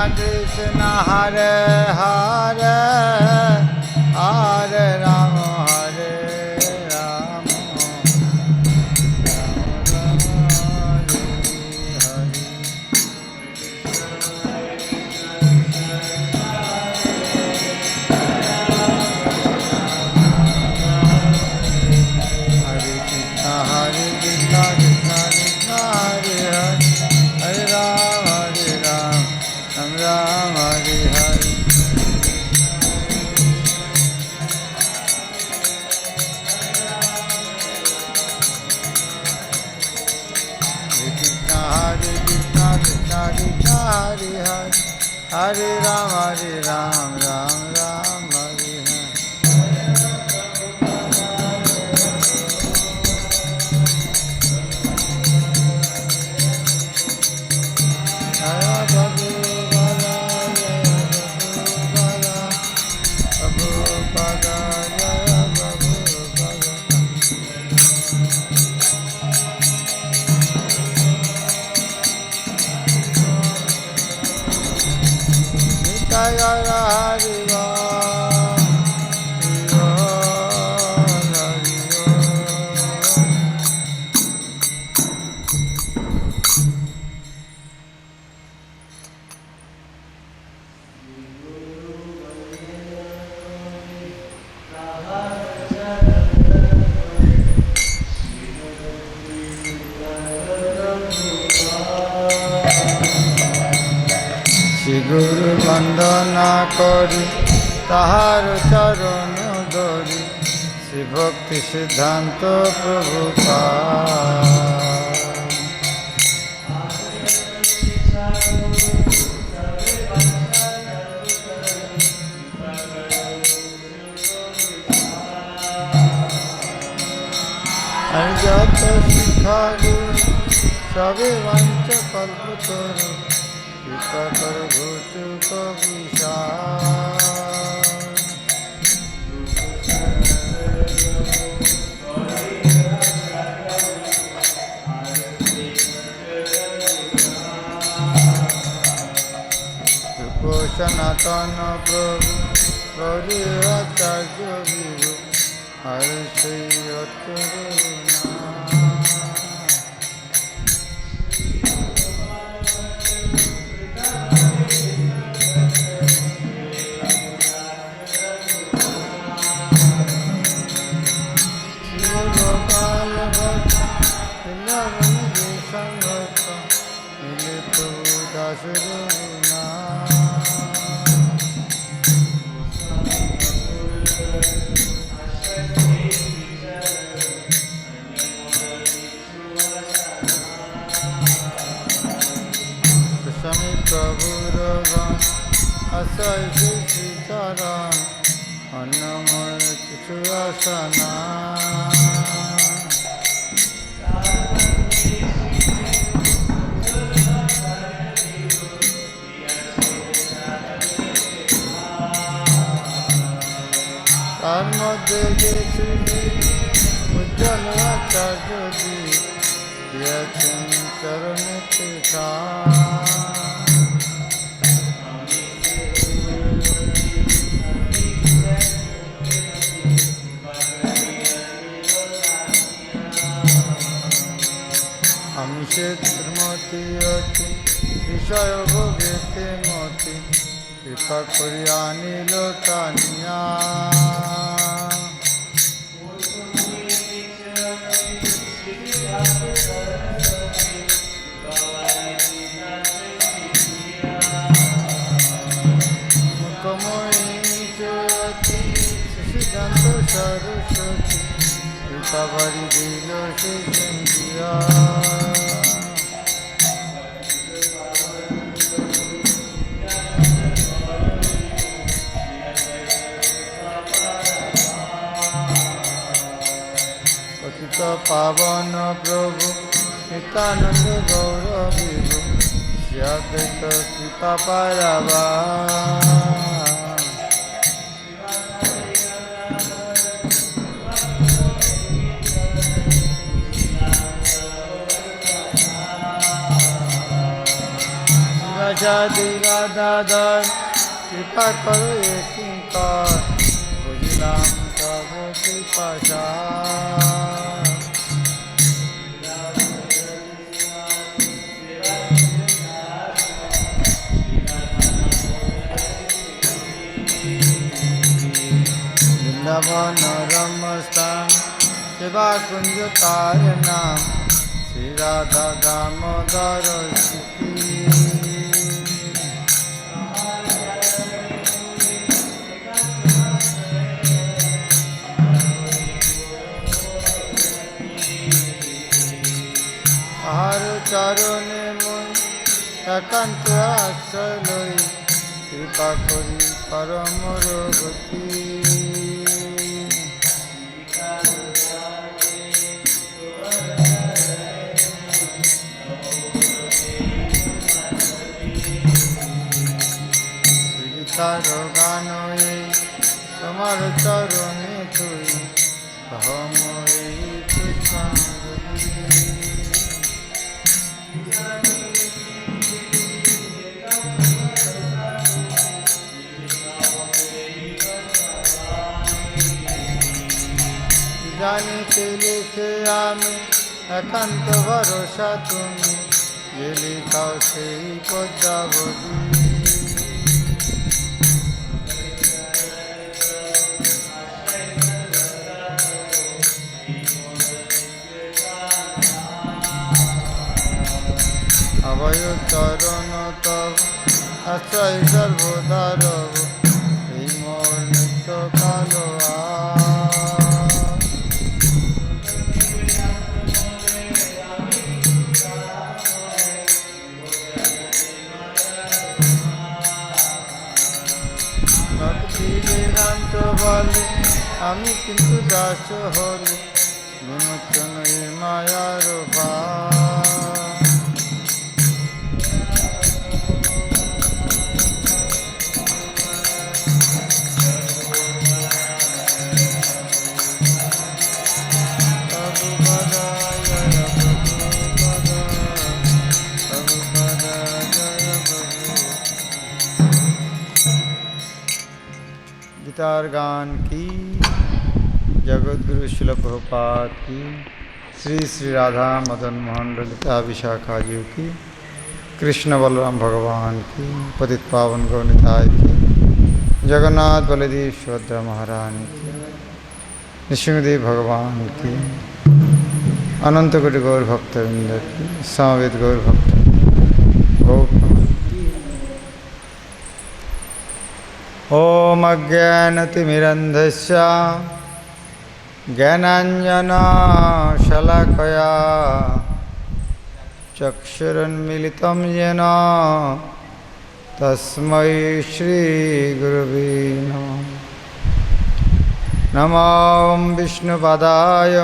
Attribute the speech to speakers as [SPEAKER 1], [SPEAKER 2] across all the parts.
[SPEAKER 1] कृष्ण हरे हरे हरे राम हरे राम राम राम हरे हरे कृष्ण कृष्ण कृष्ण हरे हरे हरे राम राम राम हरे हरे कृष्ण कृष्ण कृष्ण हरे हरे हरे राम राम राम हरे हरे गुरु वंदना करी ताहार चरण धरी श्री भक्ति सिद्धांत प्रभु जत शिखा गुरु सभी वंच कल्पतरु कृपा कर घोचु कविशाल सनातन प्रभु गौरी आचार्य विभु हर श्री अतुरुना चरण अन्नमय सुरसना तार मध्य उज्जवल आचार्य दियाছেন चरण তীর্থা মতি অতি বিষয় ভোগেতে মতি কৃপা করি আনিল টানিয়া মুখময়ী জ্যোতি শিশুকান্ত সরস্বতী কৃপা বাড়ি দিল সে চন্দিয়া पावन प्रभु नित्यानंद गौर विभु श्याद्वैत कृपा पारावा যদি গাদাধর কৃপা করো এ কিঙ্কর বুঝলাম তব কৃপাশা বৃন্দাবন রমস্থান সেবা কুঞ্জ তার নাম শ্রী রাধা দামোদর স্মৃতি আহার চরণে মন একান্ত আশ্রয় লই কৃপা করি পরমর গতি শ্রীতার গান তোমার চরণে তুই সহময়ী পুষ্পাঞ্জলি জানিতে লিখে আমি একান্ত ভরসা তুমি যে লিখাও সেই পদ্মাবতী অভয় চরণ তব আশ্রয় সর্বদা রব এই মোর নিত্য কালো ভক্তি বেদান্ত বলে আমি কিন্তু দাস হলে বিমোচন এই মায়ার गीतार गान की जगत गुरु शिल प्रभुपाद की श्री श्री राधा मदन मोहन ललिता विशाखा जी की कृष्ण बलराम भगवान की पतित पावन गौनिताय की जगन्नाथ बलदेव सुभद्रा महारानी की नृसिंहदेव भगवान की अनंत कोटि गौर भक्तवृंद की समवेत गौर भक्त गौर ओम अज्ञानतिमिरन्धस्य ज्ञानाञ्जनशलाकया चक्षुरुन्मिलितं येन तस्मै श्रीगुरुवे नमः। नमो विष्णुपदाय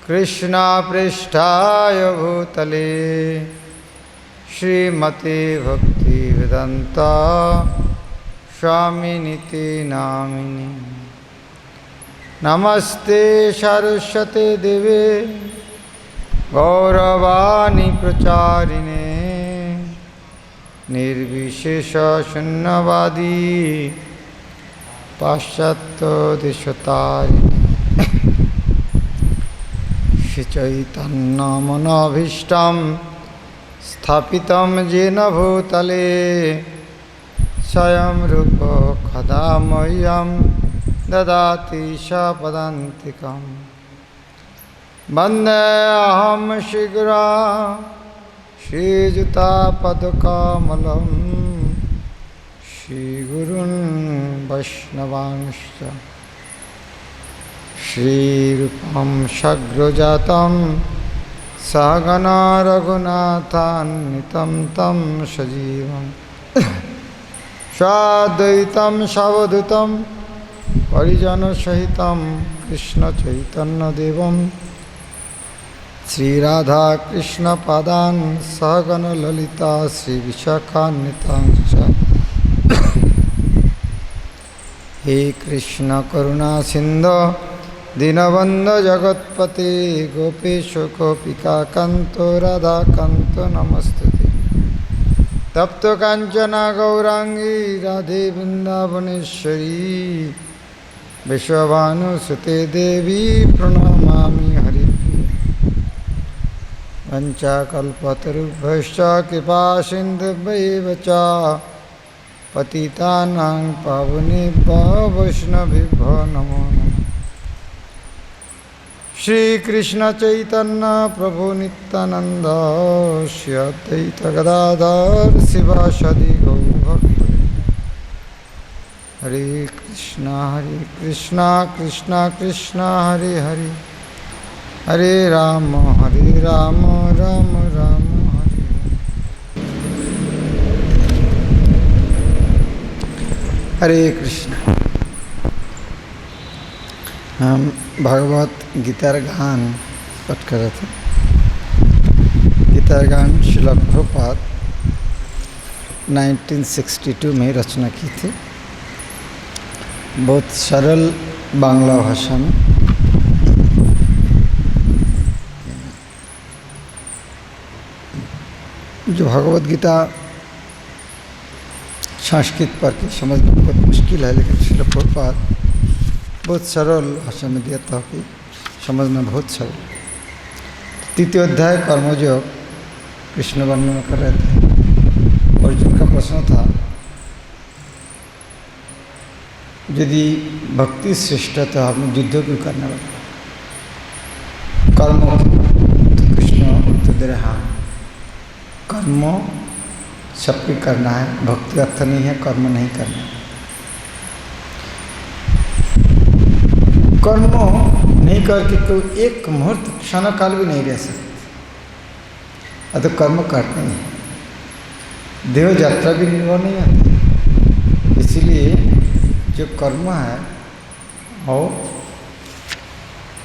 [SPEAKER 1] कृष्णपृष्ठाय भूतले श्रीमते भक्तिवेदान्ता स्वामिनिति नामिनि। नमस्ते सरस्वती देवे गौरवाणी प्रचारिणे निर्विशेष शून्यवादी पाश्चात्य देशतारिणे श्रीचैतन्यमनोभीष्टं स्थापितं येन भूतले स्वयं रूप कदा मह्यं ददाति पदान्तिकं वन्देऽहं शीघ्रं श्रीयुतापदकमलं श्रीगुरून् वैष्णवांश्च श्रीरूपं सग्रजातं सहगना रघुनाथान्वितं तं सजीवम् साद्वैतं सावधूतं परिजनसहितं कृष्णचैतन्यदेवं श्रीराधाकृष्णपादान् सहगणललिता श्रीविशाखान्वितांश्च हे कृष्ण करुणा सिन्धो दीनबन्धो जगत्पते गोपेश गोपिका कान्तो राधाकान्तो नमस्तुते तप्त कांचना गौरांगी राधे वृंदावनेश्वरी विश्वभानुसुते देवी प्रणमामि हरिप्रिये। वंचाकल्पतरुभ्यश्च कृपा सिन्धुभ्यैव च पतितानां पावनेभ्यो वैष्णवेभ्यो नमो नमः। श्री कृष्ण चैतन्य प्रभु नित्यानंद श्री अद्वैत गदाधर शिवासादि गौरभक्त। हरे कृष्णा कृष्णा कृष्णा हरे हरे, हरे राम राम राम हरे हरे कृष्ण। हम भागवत गीतार गान पाठ कर रहे थे। गीतार गान श्रील प्रभुपाद 1962 में रचना की थी, बहुत सरल बांग्ला भाषा में। जो भगवत गीता संस्कृत पर के समझना बहुत मुश्किल है, लेकिन श्रील प्रभुपाद बहुत सरल भाषा में दिया था कि समझना बहुत सरल। तृतीय अध्याय कर्मयोग कृष्ण वर्णन कर रहे थे। अर्जुन का प्रश्न था, यदि भक्ति श्रेष्ठ तो आपने युद्ध क्यों करने लगा? कर्म तो कृष्ण उत्तर दे रहे, हाँ कर्म सबके करना है, भक्ति अर्थ नहीं है कर्म नहीं करना। कर्म नहीं करके कोई एक मुहूर्त क्षण काल भी नहीं रह सकते, अतः कर्म करते हैं। देह यात्रा भी निर्भर नहीं आती। इसलिए जो कर्म है वो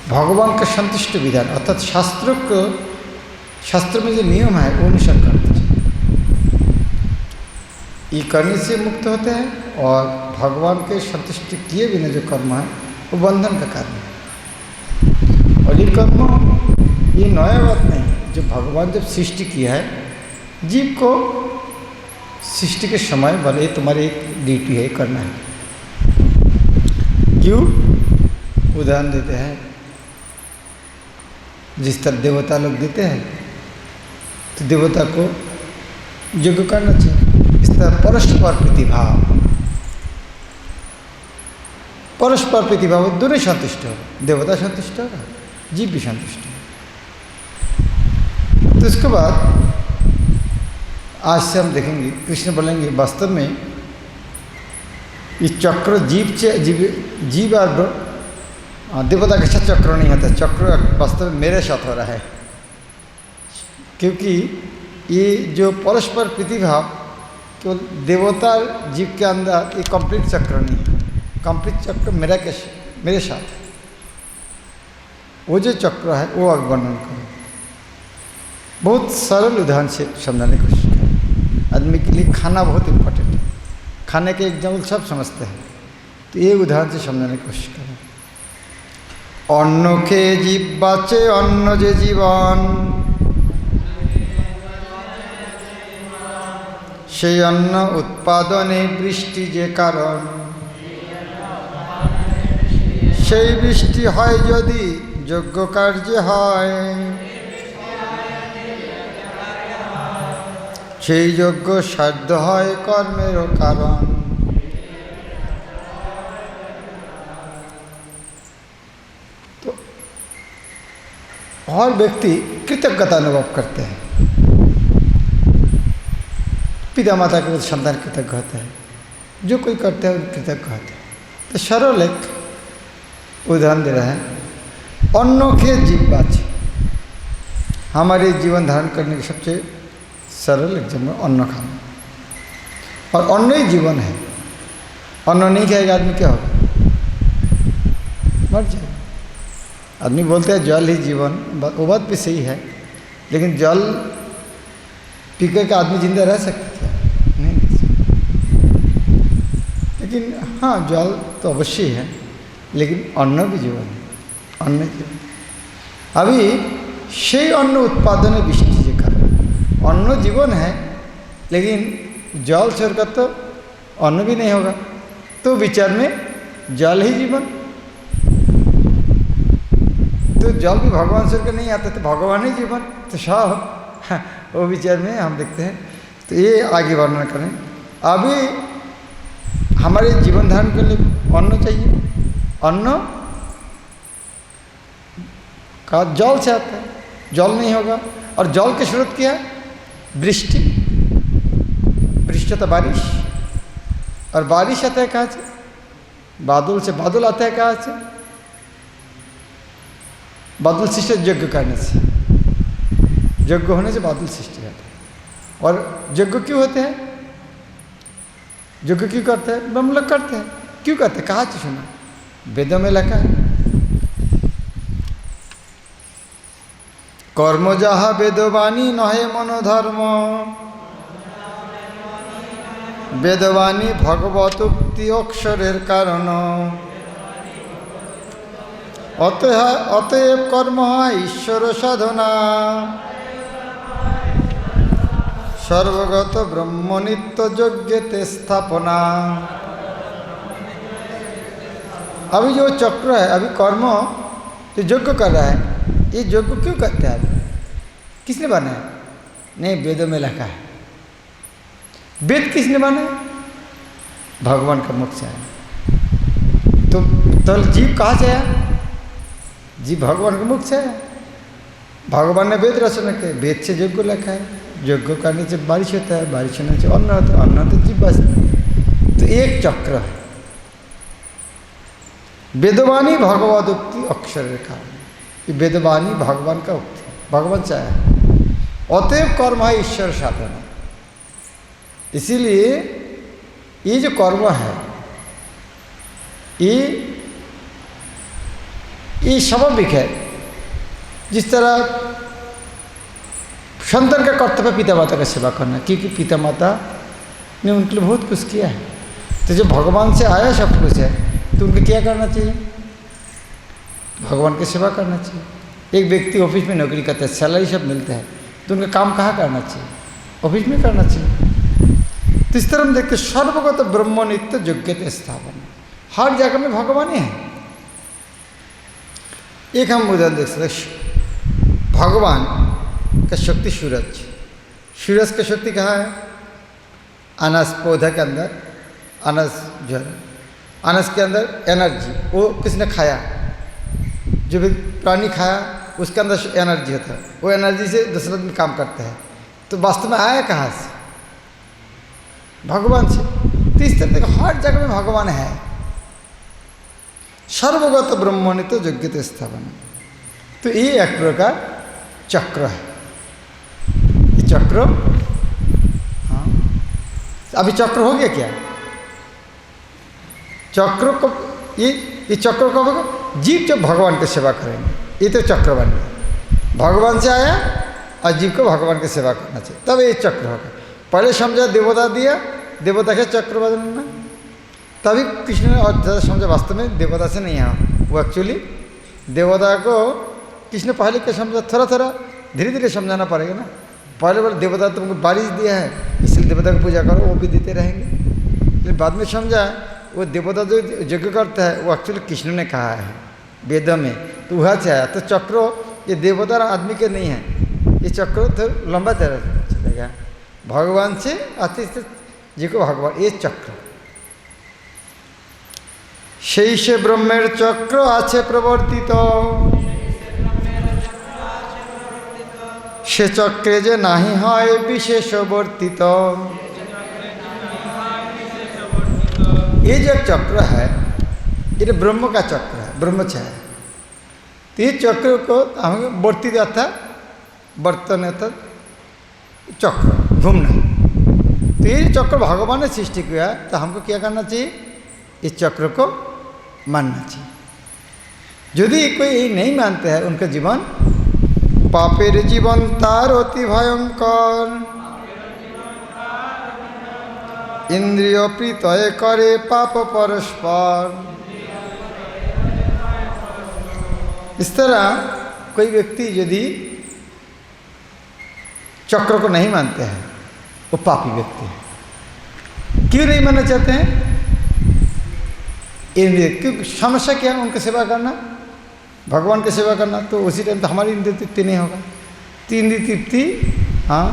[SPEAKER 1] भगवान का संतुष्ट विधान, अर्थात शास्त्र में जो नियम है वो अनुसार करते हैं। ये करने से मुक्त होते हैं, और भगवान के संतुष्टि किए बिना जो कर्म है वो बंधन का कारण है। और ये कर्म ये नया बात नहीं, जो भगवान जब सृष्टि किया है, जीव को सृष्टि के समय भले तुम्हारी एक ड्यूटी है करना है। क्यों? उदाहरण देते हैं, जिस तरह देवता लोग देते हैं तो देवता को यज्ञ करना चाहिए। इस तरह परस्पर प्रतिभाव, परस्पर प्रतिभाव दोनों संतुष्ट हो, देवता संतुष्ट होगा, जीव भी संतुष्ट हो। तो इसके बाद आज से हम देखेंगे, कृष्ण बोलेंगे वास्तव में ये चक्र जीव और देवता के साथ चक्र नहीं होता। चक्र वास्तव में मेरे साथ हो रहा है, क्योंकि ये जो परस्पर प्रतिभाव तो देवता जीव के अंदर ये कंप्लीट चक्र नहीं है। कंप्लीट चक्र मेरे साथ, वो जो चक्र है वो अब वर्णन करो। बहुत सरल उदाहरण से समझाने की कोशिश करें। आदमी के लिए खाना बहुत इम्पोर्टेंट है, खाने के एग्जाम्पल सब समझते हैं, तो ये उदाहरण से समझाने की कोशिश करें। अन्न खेये जीव बाँचे, अन्न जे जीवन, সেই অন্ন উৎপাদনে বৃষ্টি যে কারণ, সেই বৃষ্টি হয় যদি যজ্ঞ কার্যে হয়, সেই যজ্ঞ সাধ্য হয় কর্মেরও কারণ। तो हर व्यक्ति कृतज्ञता अनुभव करते हैं। पिता माता के प्रति संतान कृतज्ञ होता है, जो कोई करते हैं कृतज्ञ होते हैं। तो सरल एक उदाहरण दे रहा है, अन्न के जीव बाँचे। हमारे जीवन धारण करने के सबसे सरल एग्जाम्पल अन्न खाना, और अन्न ही जीवन है। अन्न नहीं खाएगा आदमी क्या होगा? मर जाएगा। आदमी बोलते हैं जल ही जीवन, वो बात भी सही है, लेकिन जल पी कर आदमी जिंदा रह सकता है? नहीं रह सकता। लेकिन हाँ, जल तो अवश्य है, लेकिन अन्न भी जीवन है, अन्न जीवन। अभी সেই অন্ন উৎপাদনে বৃষ্টি যে কারণ, অন্ন জীবন है, लेकिन जल छोड़कर तो अन्न भी नहीं होगा, तो विचार में जल ही जीवन। तो जल भी भगवान छोड़ कर नहीं आता, तो भगवान ही जीवन, तो सब वो विचार में हम देखते हैं। तो ये आगे वर्णन करें। अभी हमारे जीवन धारण के लिए अन्न चाहिए, अन्न का जल से आता है, जल नहीं होगा। और जल के स्रोत क्या है? वृष्टि। वृष्टि तो बारिश, और बारिश आता है कहाँ से? बादल से। बादल आता है कहाँ से? बादल सृष्टि यज्ञ करने से, यज्ञ होने से बादल सृष्टि होता है। और यज्ञ क्यों होते हैं? यज्ञ क्यों करते हैं? हम लोग करते हैं। क्यों करते हैं? कहाँ से सुना? वेदों में लिखा है, कर्म जहा वेदवाणी नहे मनोधर्म, वेदवाणी भगवत उक्ति अक्षरेर कारण, अतएव कर्म ईश्वर साधना, सर्वगत ब्रह्म नित्य यज्ञते स्थापना। अभी जो चक्र है, अभी कर्म जो यज्ञ कर रहा है, ये यज्ञ क्यों करते हैं? किसने बनाया? नहीं, वेदों में लिखा है। वेद किसने बनाया? भगवान का मुख से आया। तो जीव कहाँ से आया? जीव भगवान के मुख से आया। भगवान ने वेद रचना किया, वेद से यज्ञ लिखा है। यज्ञ करने से बारिश होता है, बारिश होने से अन्न होता है, अन्न तो जीव बचता। तो एक चक्र है। वेदवाणी भगवत उक्ति अक्षर रेखा, ये वेदवाणी भगवान का उक्ति, भगवान से आया। अतएव कर्म है ईश्वर साधना। इसीलिए ये जो कर्म है, ये स्वाभाविक है। जिस तरह संतान का कर्तव्य पिता माता का सेवा करना, क्योंकि पिता माता ने उनके लिए बहुत कुछ किया है। तो जो भगवान से आया सब कुछ है, तो उनको क्या करना चाहिए? भगवान की सेवा करना चाहिए। एक व्यक्ति ऑफिस में नौकरी करता है, सैलरी सब मिलता है, तो उनका काम कहाँ करना चाहिए? ऑफिस में करना चाहिए। तो इस तरह हम देखते सर्वगत ब्रह्म नित्य यज्ञते स्थापना, हर जगह में भगवान ही है। एक हम उदाहरण देख सकते, भगवान का शक्ति सूरज। सूरज का शक्ति कहाँ है? अनाज पौधा के अंदर, अनाज जो है, अनाज के अंदर एनर्जी, वो किसने खाया? जो भी प्राणी खाया, उसके अंदर एनर्जी होता है। वो एनर्जी से दूसरा दिन काम करता है। तो वास्तव में आया कहाँ से? भगवान से। तो इस तरह हर जगह में भगवान है। सर्वगत ब्रह्मनित्य यज्ञते स्थापना। तो ये एक प्रकार चक्र है। ये चक्र, हाँ, अभी चक्र हो गया क्या? चक्र को ये चक्र कब होगा? जीव जब भगवान की सेवा करेंगे, ये तो चक्र बन गया। भगवान से आया और जीव को भगवान की सेवा करना चाहिए, तब ये चक्र होगा। पहले समझा देवता दिया, देवता के चक्र बनना, तभी कृष्ण ने और ज़्यादा समझा वास्तव में देवता से नहीं आया। वो एक्चुअली देवता को कृष्ण पहले क्या समझा, थोड़ा थोड़ा धीरे धीरे समझाना पड़ेगा ना। पहले बोले देवता तुमको बारिश दिया है, इसलिए देवता को पूजा करो, वो भी देते रहेंगे। लेकिन बाद में समझा वो देवता जो यज्ञ करता है, वो एक्चुअली कृष्ण ने कहा है वेदों में, तो वहाँ से आया। तो चक्रो ये देवता आदमी के नहीं है, ये चक्र तो लंबा चलेगा। भगवान से आते जी को भगवान, ये चक्र शेष ब्रह्मेर चक्र आछे प्रवर्तित, से चक्रे जे नहीं है विशेष वर्तित। ये जो चक्र है, ये ब्रह्म का चक्र है, ब्रह्मचार्य। तो ये चक्र को हमें वर्तित अर्थात बर्तन अर्थात चक्र घूमना। तो ये चक्र भगवान ने सृष्टि किया है, तो हमको क्या करना चाहिए? इस चक्र को मानना चाहिए। यदि कोई नहीं मानते हैं, उनका जीवन पापेर जीवन तार अति भयंकर, इंद्रिय प्रीतय करे पाप परस्पर। इस तरह कोई व्यक्ति यदि चक्र को नहीं मानते हैं, वो पापी व्यक्ति है। क्यों नहीं मानना चाहते हैं? इंद्रिय, क्योंकि समस्या क्या है? उनकी सेवा करना, भगवान की सेवा करना, तो उसी टाइम तो हमारी इंद्रिय तृप्ति नहीं होगा। तो इंद्रिय तृप्ति, हाँ,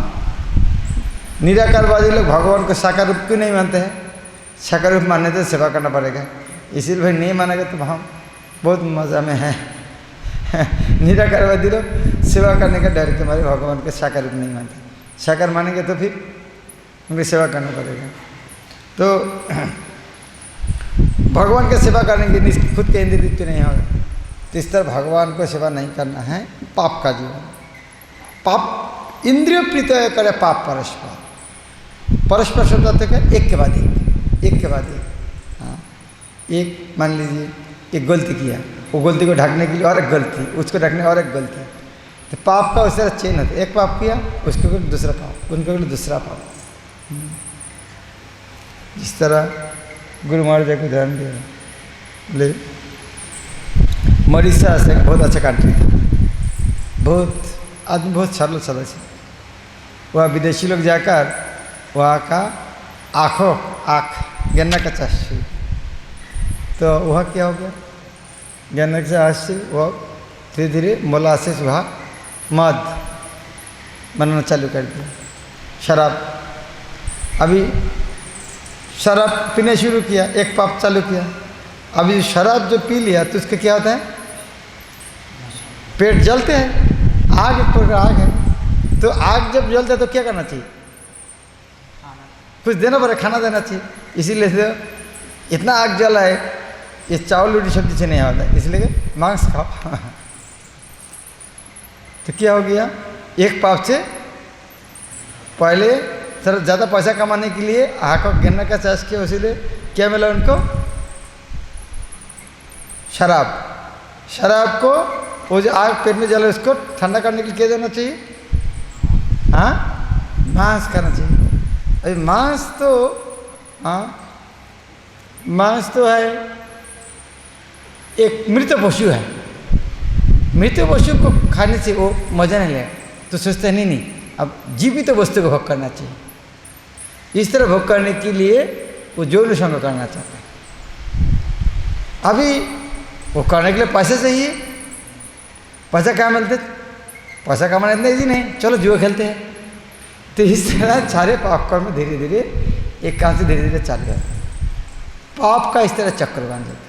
[SPEAKER 1] निराकारवादी लोग भगवान को साकार रूप क्यों नहीं मानते हैं? साकार रूप मानने तो सेवा करना पड़ेगा, इसीलिए भाई नहीं मानेगा तो हम बहुत मज़ा में हैं। निराकारवादी लोग सेवा करने का डर के मारे भगवान के साकार रूप नहीं मानते। साकार मानेंगे तो फिर उनकी सेवा करना पड़ेगा। तो भगवान की सेवा करने की खुद के इंद्रिय तृप्ति नहीं होगा। तो इस तरह भगवान को सेवा नहीं करना है पाप का जीवन। पाप इंद्रिय प्रीतय करे पाप परस्पर। परस्पर शब्द होते क्या? एक के बाद एक के बाद एक। हाँ, एक मान लीजिए एक गलती किया, वो गलती को ढकने के लिए और एक गलती, उसको ढकने और एक गलती। तो पाप का उस तरह चेन होता है, एक पाप किया उसके ऊपर दूसरा पाप, उनके ऊपर दूसरा पाप। इस तरह गुरु महाराज को उदाहरण दिया, बोले मरीसा से बहुत अच्छा कंट्री था, बहुत आदमी बहुत सरल सरल से। वह विदेशी लोग जाकर वहाँ का आँख गन्ना का चाष, तो वह क्या हो गया? गन्ना के चाष से वह धीरे धीरे मोलासेस वहाँ मद बनाना चालू कर दिया, शराब। अभी शराब पीने शुरू किया, एक पाप चालू किया। अभी शराब जो पी लिया तो उसका क्या होता है? पेट जलते हैं, आग पर आग है। तो आग जब जलता है तो क्या करना चाहिए? कुछ देना पड़े, खाना देना चाहिए। इसीलिए तो इतना आग जला है, ये चावल रोटी सब्जी से नहीं होता है, इसलिए मांस खाओ। तो क्या हो गया? एक पाप से पहले सर ज़्यादा पैसा कमाने के लिए आँख को गन्ना का चाष किया, इसीलिए क्या मिला उनको? शराब। शराब को वो जो आग पेट में जला उसको ठंडा करने के लिए क्या देना चाहिए? हाँ, मांस खाना चाहिए। अरे मांस तो, हाँ, मांस तो है एक मृत पशु है। मृत पशु को खाने से वो मजा नहीं लेगा, तो सोचते नहीं नहीं अब जीवित वस्तु को भोग करना चाहिए। इस तरह भोग करने के लिए वो यौन संग करना चाहता है। अभी वो करने के लिए पैसे चाहिए, पैसा कहाँ मिलते? पैसा कमाना इतना ईजी नहीं, चलो जुआ खेलते हैं। तो इस तरह सारे पाप कर्म धीरे धीरे एक काम से धीरे धीरे चल गया। पाप का इस तरह चक्र बन जाता है।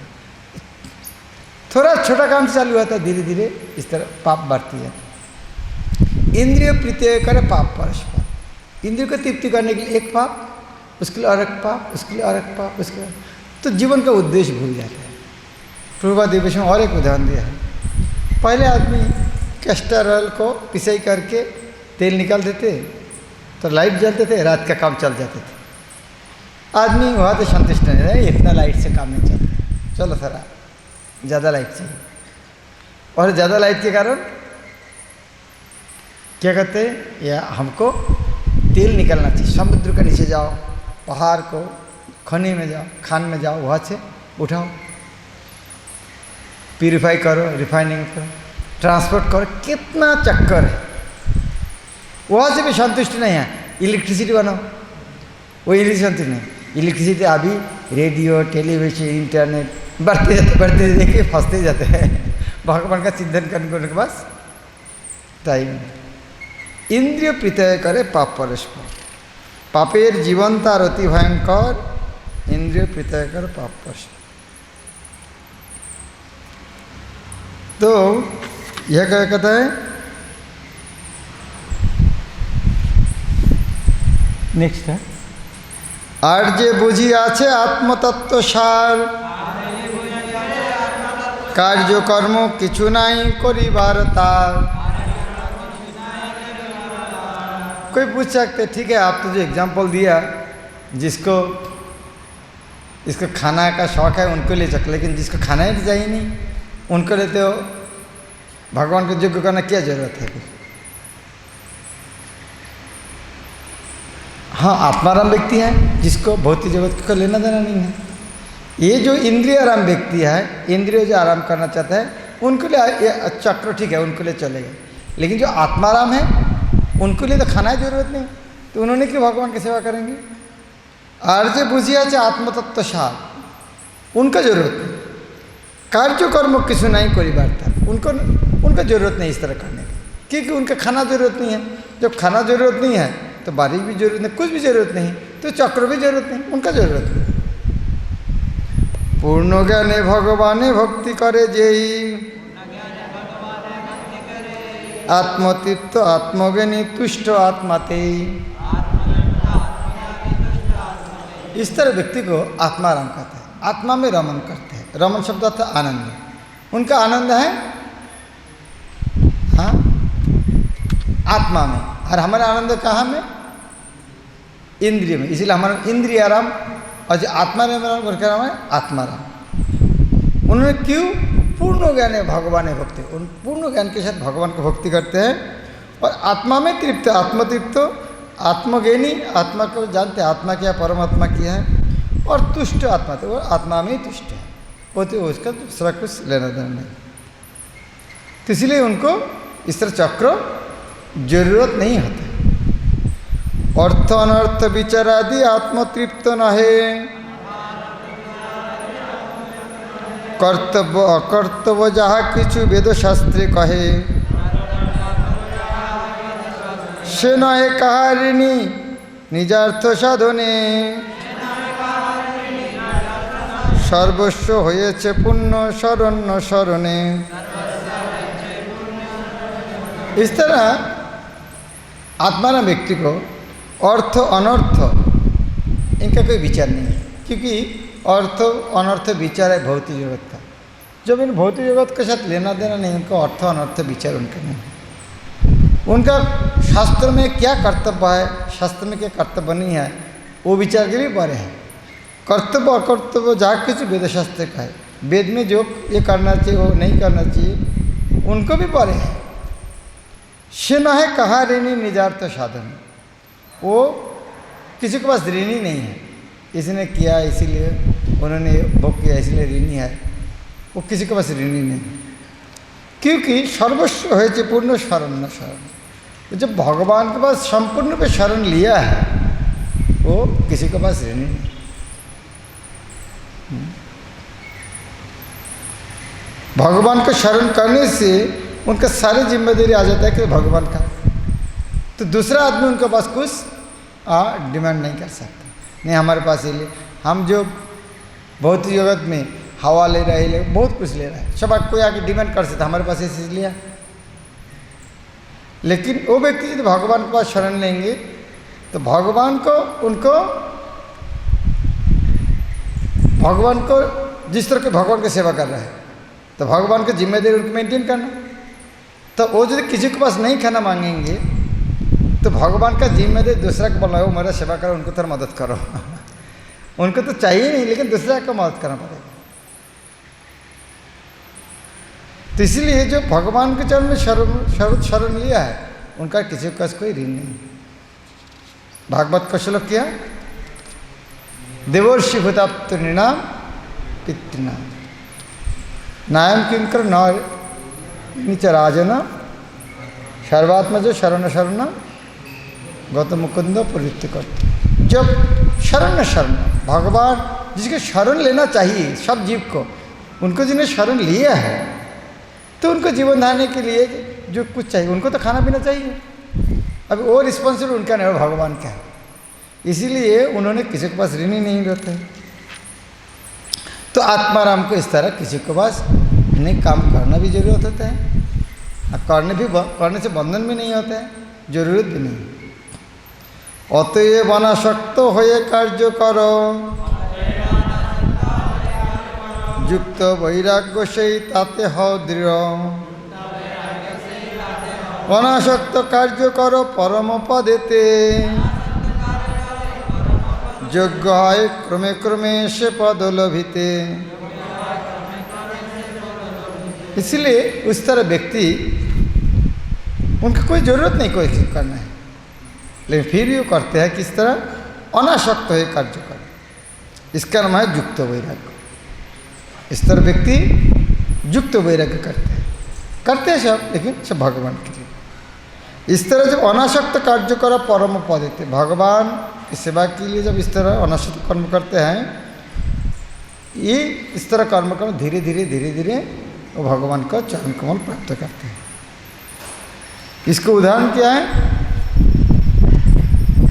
[SPEAKER 1] थोड़ा छोटा काम से चालू होता है, धीरे धीरे इस तरह पाप बढ़ती है। इंद्रिय प्रीत्य करे पाप परस्पर। इंद्रिय को तृप्ति करने के लिए एक पाप, उसके लिए और एक पाप, उसके लिए और एक पाप, उसके लिए, तो जीवन का उद्देश्य भूल जाता है। प्रभुपाद दिवस में और एक उदाहरण दिया है। पहले आदमी कैस्टर ऑयल को पिसाई करके तेल निकाल देते तो लाइट जलते थे, रात का काम चल जाते थे। आदमी वहाँ तो संतुष्ट नहीं रहे, इतना लाइट से काम नहीं चलता, चलो थोड़ा ज़्यादा लाइट चाहिए। और ज़्यादा लाइट के कारण क्या कहते हैं? या हमको तेल निकलना चाहिए। समुद्र के नीचे जाओ, पहाड़ को खनी में जाओ, खान में जाओ, वहाँ से उठाओ, प्यूरिफाई करो, रिफाइनिंग करो, ट्रांसपोर्ट करो, कितना चक्कर है। वहाँ से भी संतुष्ट नहीं है, इलेक्ट्रिसिटी बनाओ, वो इलेक्ट्रिसिटी संतुष्ट नहीं। इलेक्ट्रिसिटी अभी रेडियो, टेलीविजन, इंटरनेट बढ़ते देखिए फंसते जाते हैं। भगवान का चिंतन करने के बाद टाइम। इंद्रिय प्रीतय करे पाप परस्पर। पापेर जीवन तार अति भयंकर, इंद्रिय प्रीतय कर पाप परस्पर। तो यह क्या कहता है? नेक्स्ट है, आर्य बुझी आछे आत्मतत्व सार, कार्य कर्म किछु नाई करिबार तार। कोई पूछ सकते ठीक है, आप तो जो एग्जाम्पल दिया, जिसको इसको खाना का शौक है उनको ले सकते, लेकिन जिसको खाना ही चाहिए नहीं उनको लेते हो, भगवान को योग्य करना क्या जरूरत है? हाँ, आत्माराम व्यक्ति है जिसको भौतिक जगत को लेना देना नहीं है। ये जो इंद्रिय आराम व्यक्ति है, इंद्रिय जो आराम करना चाहता है, उनको लिए चक्र ठीक है, उनको लिए चलेगा। लेकिन जो आत्माराम है उनको लिए तो खाना की जरूरत नहीं, तो उन्होंने क्यों भगवान की सेवा करेंगे? और जो बुझिया आत्मतत्व सार उनका जरूरत नहीं, कार्यकर्म किसी नहीं करी बारता, उनका जरूरत नहीं इस तरह करने की, क्योंकि उनका खाना जरूरत नहीं है। जब खाना जरूरत नहीं है तो बारिश भी जरूरत नहीं, कुछ भी जरूरत नहीं, तो चक्र भी जरूरत नहीं, उनका जरूरत नहीं। पूर्ण ज्ञाने भगवाने भक्ति करे जेई, आत्मतृप्त आत्मज्ञानी तुष्ट आत्माते। इस तरह व्यक्ति को आत्माराम कहते हैं, आत्मा में रमन करते हैं। रमन शब्द अर्थ आनंद, उनका आनंद है हाँ आत्मा में, और हमारा आनंद कहाँ में? इंद्रिय में। इसीलिए हमारा इंद्रिय आराम और जो आत्मा में उनका नाम है आत्माराम। उन्होंने क्यों? पूर्ण ज्ञान है भगवान है भक्ति, उन पूर्ण ज्ञान के साथ भगवान को भक्ति करते हैं और आत्मा में तृप्त, आत्मतृप्त, आत्मज्ञानी, आत्मा को जानते हैं आत्मा क्या, परमात्मा क्या है, और तुष्ट आत्मा, तो वो आत्मा में ही तुष्ट है, वो तो उसका दूसरा कुछ लेना देना नहीं। तो इसलिए उनको इस तरह चक्र जरूरत नहीं होता। अर्थ अनर्थ विचारादि आत्मतृप्त न है, कर्तव्य अकर्तव्य जहाँ किछु वेद शास्त्रे कहे, से नहे कहा ऋणी निजार्थ साधने, सर्वस्व होयेছে पुण्य शरण्य शरणे। इस तरह आत्माराम व्यक्ति को अर्थ अनर्थ इनका कोई विचार नहीं है, क्योंकि अर्थ अनर्थ विचार है भौतिक जगत का। जब इन भौतिक जगत के साथ लेना देना नहीं, उनको अर्थ अनर्थ विचार उनका नहीं। उनका शास्त्र में क्या कर्तव्य है, शास्त्र में क्या कर्तव्य नहीं है, वो विचार के लिए परे है। कर्तव्य अकर्तव्य जहाँ कुछ वेद शास्त्र का है, वेद में जो ये करना चाहिए वो नहीं करना चाहिए, उनको भी परे है। से न है कहा ऋणी निजार्थ साधन, वो किसी के पास ऋणी नहीं है, इसने किया इसीलिए उन्होंने भोग किया इसलिए ऋणी है, वो किसी के पास ऋणी नहीं, क्योंकि सर्वस्व है पूर्ण शरण शरण। जब भगवान के पास संपूर्ण पे शरण लिया है, वो किसी के पास ऋणी नहीं। भगवान को शरण करने से उनका सारी जिम्मेदारी आ जाता है कि भगवान का, तो दूसरा आदमी उनके पास कुछ डिमांड नहीं कर सकता। नहीं हमारे पास ये ले, हम जो भौतिक जगत में हवा ले रहे हैं, बहुत कुछ ले रहा है, सब कोई आके डिमांड कर सकता हमारे पास ये चीज़ लिया। लेकिन वो व्यक्ति यदि भगवान के पास शरण लेंगे तो भगवान को उनको भगवान को जिस तरह के भगवान की सेवा कर रहा है, तो भगवान की जिम्मेदारी उनको मेंटेन करना। तो वो यदि किसी के पास नहीं खाना मांगेंगे तो भगवान का जिम्मेदारी दूसरा को बोला, वो मेरा सेवा करो, उनको थोड़ा मदद करो। उनको तो चाहिए नहीं, लेकिन दूसरा को मदद करना पड़ेगा। तो इसलिए जो भगवान के चरण में शरण लिया है, उनका किसी के पास कोई ऋण नहीं। भागवत का श्लोक क्या? देवर्षि भूताप्त नृणाम पितृणाम नायम किंकर न नीच राजन सर्वात्मा जो शरण शरण गौतम मुकुंद प्रवृत्ति करते। जब शरण शरण भगवान जिसके शरण लेना चाहिए सब जीव को, उनको जिन्हें शरण लिया है, तो उनको जीवन धारने के लिए जो कुछ चाहिए, उनको तो खाना पीना चाहिए। अब वो रिस्पॉन्सिबल उनका नहीं, भगवान का है। इसीलिए उन्होंने किसी के पास ऋणी नहीं रहते। तो आत्माराम को इस तरह किसी के पास नहीं काम करना भी जरूरत होता है, और करने से बंधन भी नहीं होता है, जरूरत भी नहीं। अतएव अनासक्त होए कार्य करो, युक्त वैराग्य से ताते हो दृढ़। अनासक्त कार्य करो परम पदेते, योग्य है क्रमे क्रमे से पद लभिते। इसलिए उस तरह व्यक्ति उनका कोई जरूरत नहीं कोई चीज करना है, लेकिन फिर भी वो करते हैं किस तरह? अनासक्त है कार्य कर, इसका नाम है युक्त वैराग्य। इस तरह व्यक्ति युक्त वैराग्य करते हैं सब, लेकिन सब भगवान के लिए। इस तरह जब अनासक्त कार्य करा परम पद थे, भगवान की सेवा के लिए जब इस तरह अनासक्त कर्म करते हैं, ये इस तरह कर्म कर्म धीरे धीरे धीरे धीरे वो भगवान का चरण कमल प्राप्त करते हैं। इसका उदाहरण क्या है?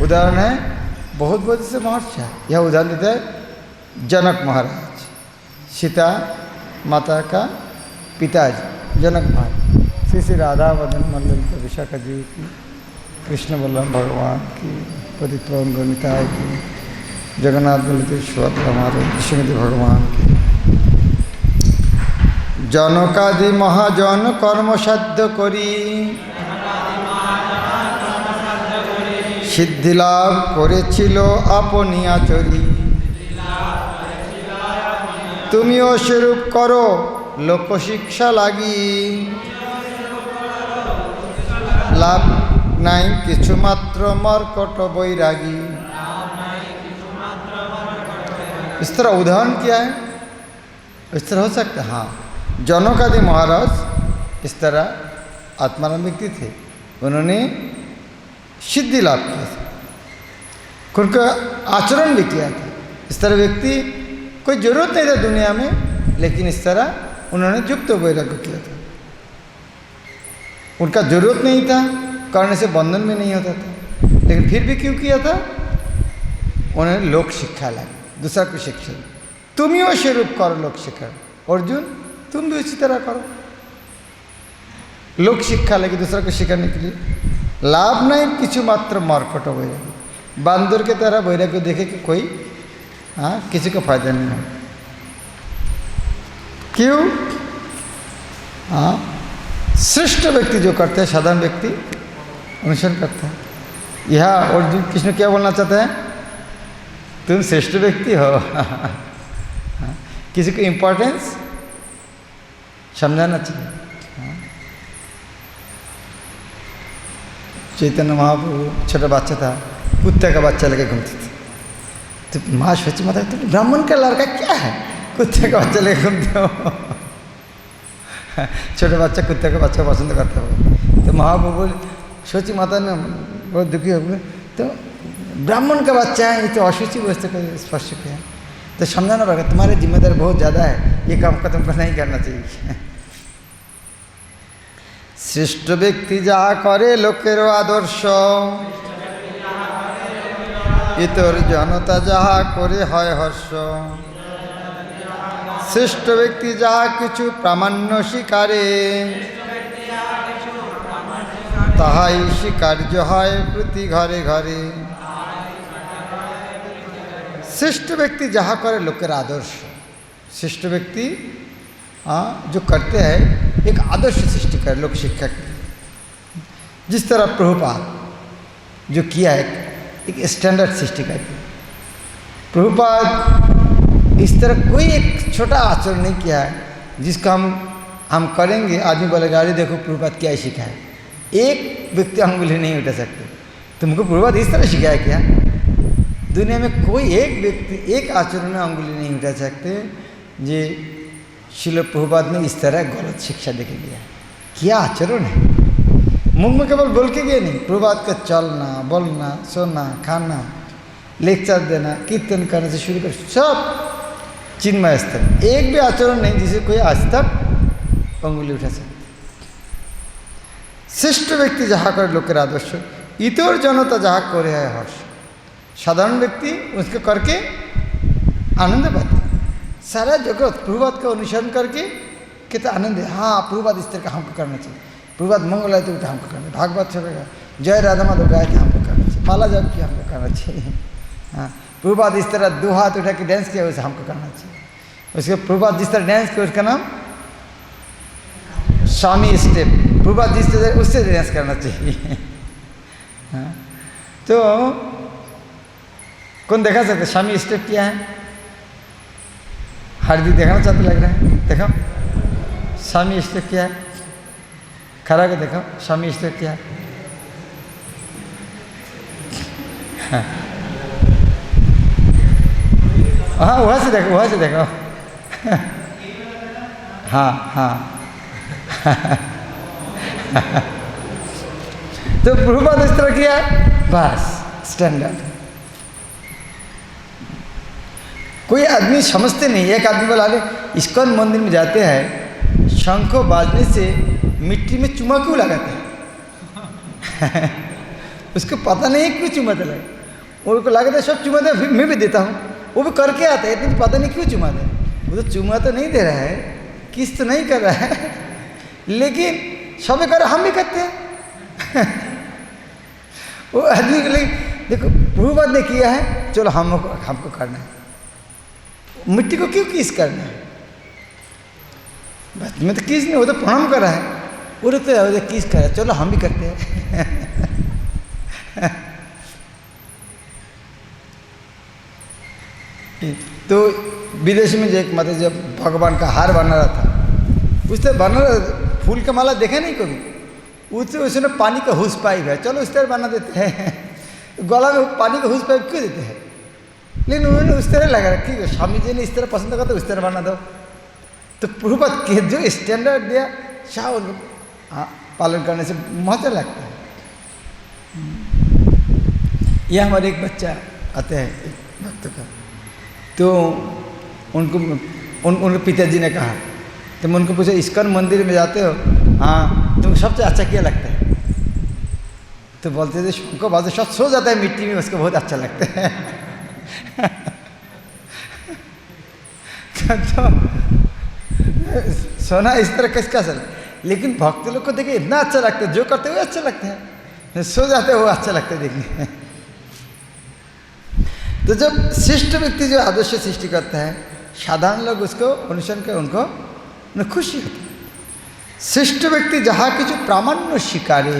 [SPEAKER 1] उदाहरण है बहुत बहुत से महर्षि है। यह उदाहरण देता है जनक महाराज, सीता माता का पिताजी जनक महाराज, श्री श्री राधा मदन ललिता विशाखा जी की, कृष्ण बलराम भगवान की, पतित गणिताय की, जगन्नाथ बलदेव हमारे कृष्णदेव भगवान की। जनकादि महाजन कर्म साध्य करी सिद्धि लाभ करेছিল আপনি আচরি, তুমিও সেরূপ করো লোক শিক্ষা লাগি, লাভ নাই কিছু মাত্র মর্কট বৈরাगी। इस तरह उदाहरण क्या है? इस तरह हो सकता है। हाँ, जनक आदि महाराज इस तरह आत्माराम व्यक्ति थे, उन्होंने सिद्धि लाभ किया था, उनका आचरण भी किया था। इस तरह व्यक्ति कोई जरूरत नहीं था दुनिया में, लेकिन इस तरह उन्होंने युक्त वैराग्य किया था। उनका जरूरत नहीं था, करने से बंधन में नहीं होता था, लेकिन फिर भी क्यों किया था? उन्होंने लोक शिक्षा लाई, दूसरा को शिक्षा। तुम ही वो स्वरूप करो लोक शिक्षा। अर्जुन, तुम भी उसी तरह करो, लोक शिक्षा लगे दूसरा को सिखाने के लिए। लाभ नहीं किछु मात्र मर्कट वैराग्य, बांदर के तरह वैराग्य देखे कि कोई किसी को फायदा नहीं हो। क्यों? श्रेष्ठ व्यक्ति जो करते हैं, साधारण व्यक्ति अनुसरण करता है। यह अर्जुन कृष्ण क्या बोलना चाहते हैं? तुम श्रेष्ठ व्यक्ति हो। किसी को इम्पोर्टेंस समझाना चाहिए। चैतन्य महाप्रभु छोटा बच्चा था, कुत्ते का बच्चा लेके घूमते थे, तो माँ सोची माता तुम ब्राह्मण का लड़का क्या है, कुत्ते का बच्चा लेके घूमते हो। छोटे बच्चा कुत्ते का बच्चा पसंद करता हो, तो महाप्रभु सोची माता ने बहुत दुखी हो गए, तो ब्राह्मण का बच्चा है, ये तो अशुचि वस्तु को स्पर्श किया, तो समझाना पड़ेगा तुम्हारी जिम्मेदारी बहुत ज़्यादा है, ये काम का तुमको नहीं करना चाहिए। श्रेष्ठ व्यक्ति जहा करे लोकेर आदर्श, इतर जनता जहा करे হয় हर्ष। श्रेष्ठ व्यक्ति जहा किछु प्रामाण्य स्वीकारे, তাহাই স্বীকার্য হয় প্রতি ঘরে ঘরে। श्रेष्ठ व्यक्ति जहाँ करे लोकेर आदर्श, श्रेष्ठ व्यक्ति जो करते हैं एक आदर्श सृष्टि करे लोक शिक्षा के लिए। जिस तरह प्रभुपाद जो किया है एक स्टैंडर्ड सृष्टि करके, प्रभुपाद इस तरह कोई एक छोटा आचरण नहीं किया है जिसका हम करेंगे आदमी बोलेगा अरे देखो प्रभुपाद क्या सिखाया। एक व्यक्ति अंगुली नहीं उठा सकते, तुमको प्रभुपाद इस तरह सिखाया क्या? दुनिया में कोई एक व्यक्ति एक आचरण में अंगुली नहीं उठा सकते जे शिल प्रभुपाद ने इस तरह गलत शिक्षा देके गया। क्या आचरण है? मुंह में केवल बोल के गए नहीं, प्रभुपाद का चलना, बोलना, सोना, खाना, लेक्चर देना, कीर्तन करने से शुरू कर सब चिन्मय स्तर, एक भी आचरण नहीं जिसे कोई आज तक अंगुली उठा सकते। श्रेष्ठ व्यक्ति जहाँ करे लोकेर आदर्श, इतर जनता जहाँ करे है हर्ष। साधारण व्यक्ति उसको करके आनंद पाते, सारा जगत प्रभुपाद का अनुसरण करके कितना आनंद है। हाँ, प्रभुपाद इस तरह का हमको करना चाहिए, प्रभुपाद मंगल आए तो उठा हमको करना, भागवत चलेगा, जय राधा माधव गाए थे हमको करना चाहिए, माला जप किया हमको करना चाहिए। हाँ, प्रभुपाद इस तरह दो हाथ उठा के डांस किया उसे हमको करना चाहिए। उसके प्रभुपाद जिस तरह डांस किया उसका नाम स्वामी स्टेप, प्रभुपाद जिस तरह उससे डांस करना चाहिए। हाँ, तो कौन देखा सकते स्वामी स्टेप क्या है? हार्दिक देखना चाहते लग रहा है, देखो स्वामी स्टेप क्या है, खड़ा के देखो स्वामी स्टेप क्या है। हाँ, वहाँ से देखो, वहाँ से देखो। हाँ हाँ तो प्रभुपाद इस तरह किया, बस स्टैंडर्ड। कोई आदमी समझते नहीं। एक आदमी बोला, अरे इस्कॉन मंदिर में जाते हैं, शंख बाजने से मिट्टी में चुमा क्यों लगाते हैं? उसको पता नहीं क्यों चुमाते लगे, उनको लगता है सब चुमाते हैं, मैं भी देता हूँ। वो भी करके आता है, लेकिन पता नहीं क्यों चुमाते हैं। वो तो चुमा तो नहीं दे रहा है, किस तो नहीं कर रहा है, लेकिन सब कर हम भी करते हैं। वो आदमी के लिए देखो प्रभुपाद ने किया है, चलो हमको करना है। मिट्टी को क्यों किस करना है? बस मैं तो किस नहीं, वो तो प्रणाम कर रहा है, वो तो किस कर रहा है, चलो हम भी करते हैं। तो विदेश में जो एक मतलब जब भगवान का हार बना रहा था, उससे बना रहा फूल का माला देखा नहीं कभी, उससे उसने पानी का हुस पाइप है, चलो उस तरह बना देते हैं। गला में पानी का हुस पाइप क्यों देते हैं? लेकिन उन्होंने उस तरह लगा रखी है, स्वामी जी ने इस तरह पसंद करता, उस तरह बना दो। तो प्रभुपाद के जो स्टैंडर्ड दिया, शाह पालन करने से मजा लगता है। यह हमारे एक बच्चा आते हैं एक भक्त का, तो उनके पिताजी ने कहा, तो मैं उनको पूछा, इस्कॉन मंदिर में जाते हो? हाँ। तुमको सबसे अच्छा क्या लगता है? तो बोलते थे उनको बाद सब सो जाता है मिट्टी में, उसको बहुत अच्छा लगता है। तो सोना इस तरह किसका चल, लेकिन भक्त लोग को देखिए इतना अच्छा लगता है, जो करते हुए अच्छा लगता है, सो जाते हैं वो अच्छा लगता है देखने। तो जब शिष्ट व्यक्ति जो आदर्श सृष्टि करता है, साधारण लोग उसको अनुसरण कर उनको खुशी होती है। शिष्ट व्यक्ति जहाँ की जो प्रामाण्य स्वीकारे,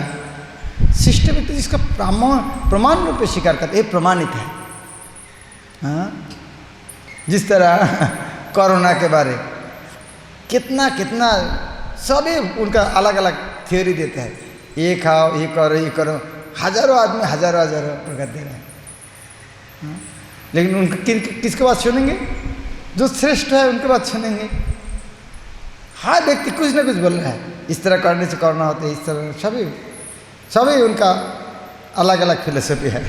[SPEAKER 1] शिष्ट व्यक्ति जिसका प्रमाण रूप में स्वीकार करते, ये प्रमाणित है। हाँ, जिस तरह कोरोना के बारे कितना कितना सभी उनका अलग अलग थ्योरी देते हैं, ये खाओ, ये करो, हजारों आदमी हजारों प्रकट दे रहे हैं। हाँ? लेकिन उनके किसके बात सुनेंगे? जो श्रेष्ठ है उनके बात सुनेंगे। हर व्यक्ति कुछ ना कुछ बोल रहा है, इस तरह करने से करना होता है, इस तरह सभी उनका अलग अलग फिलोसफी है।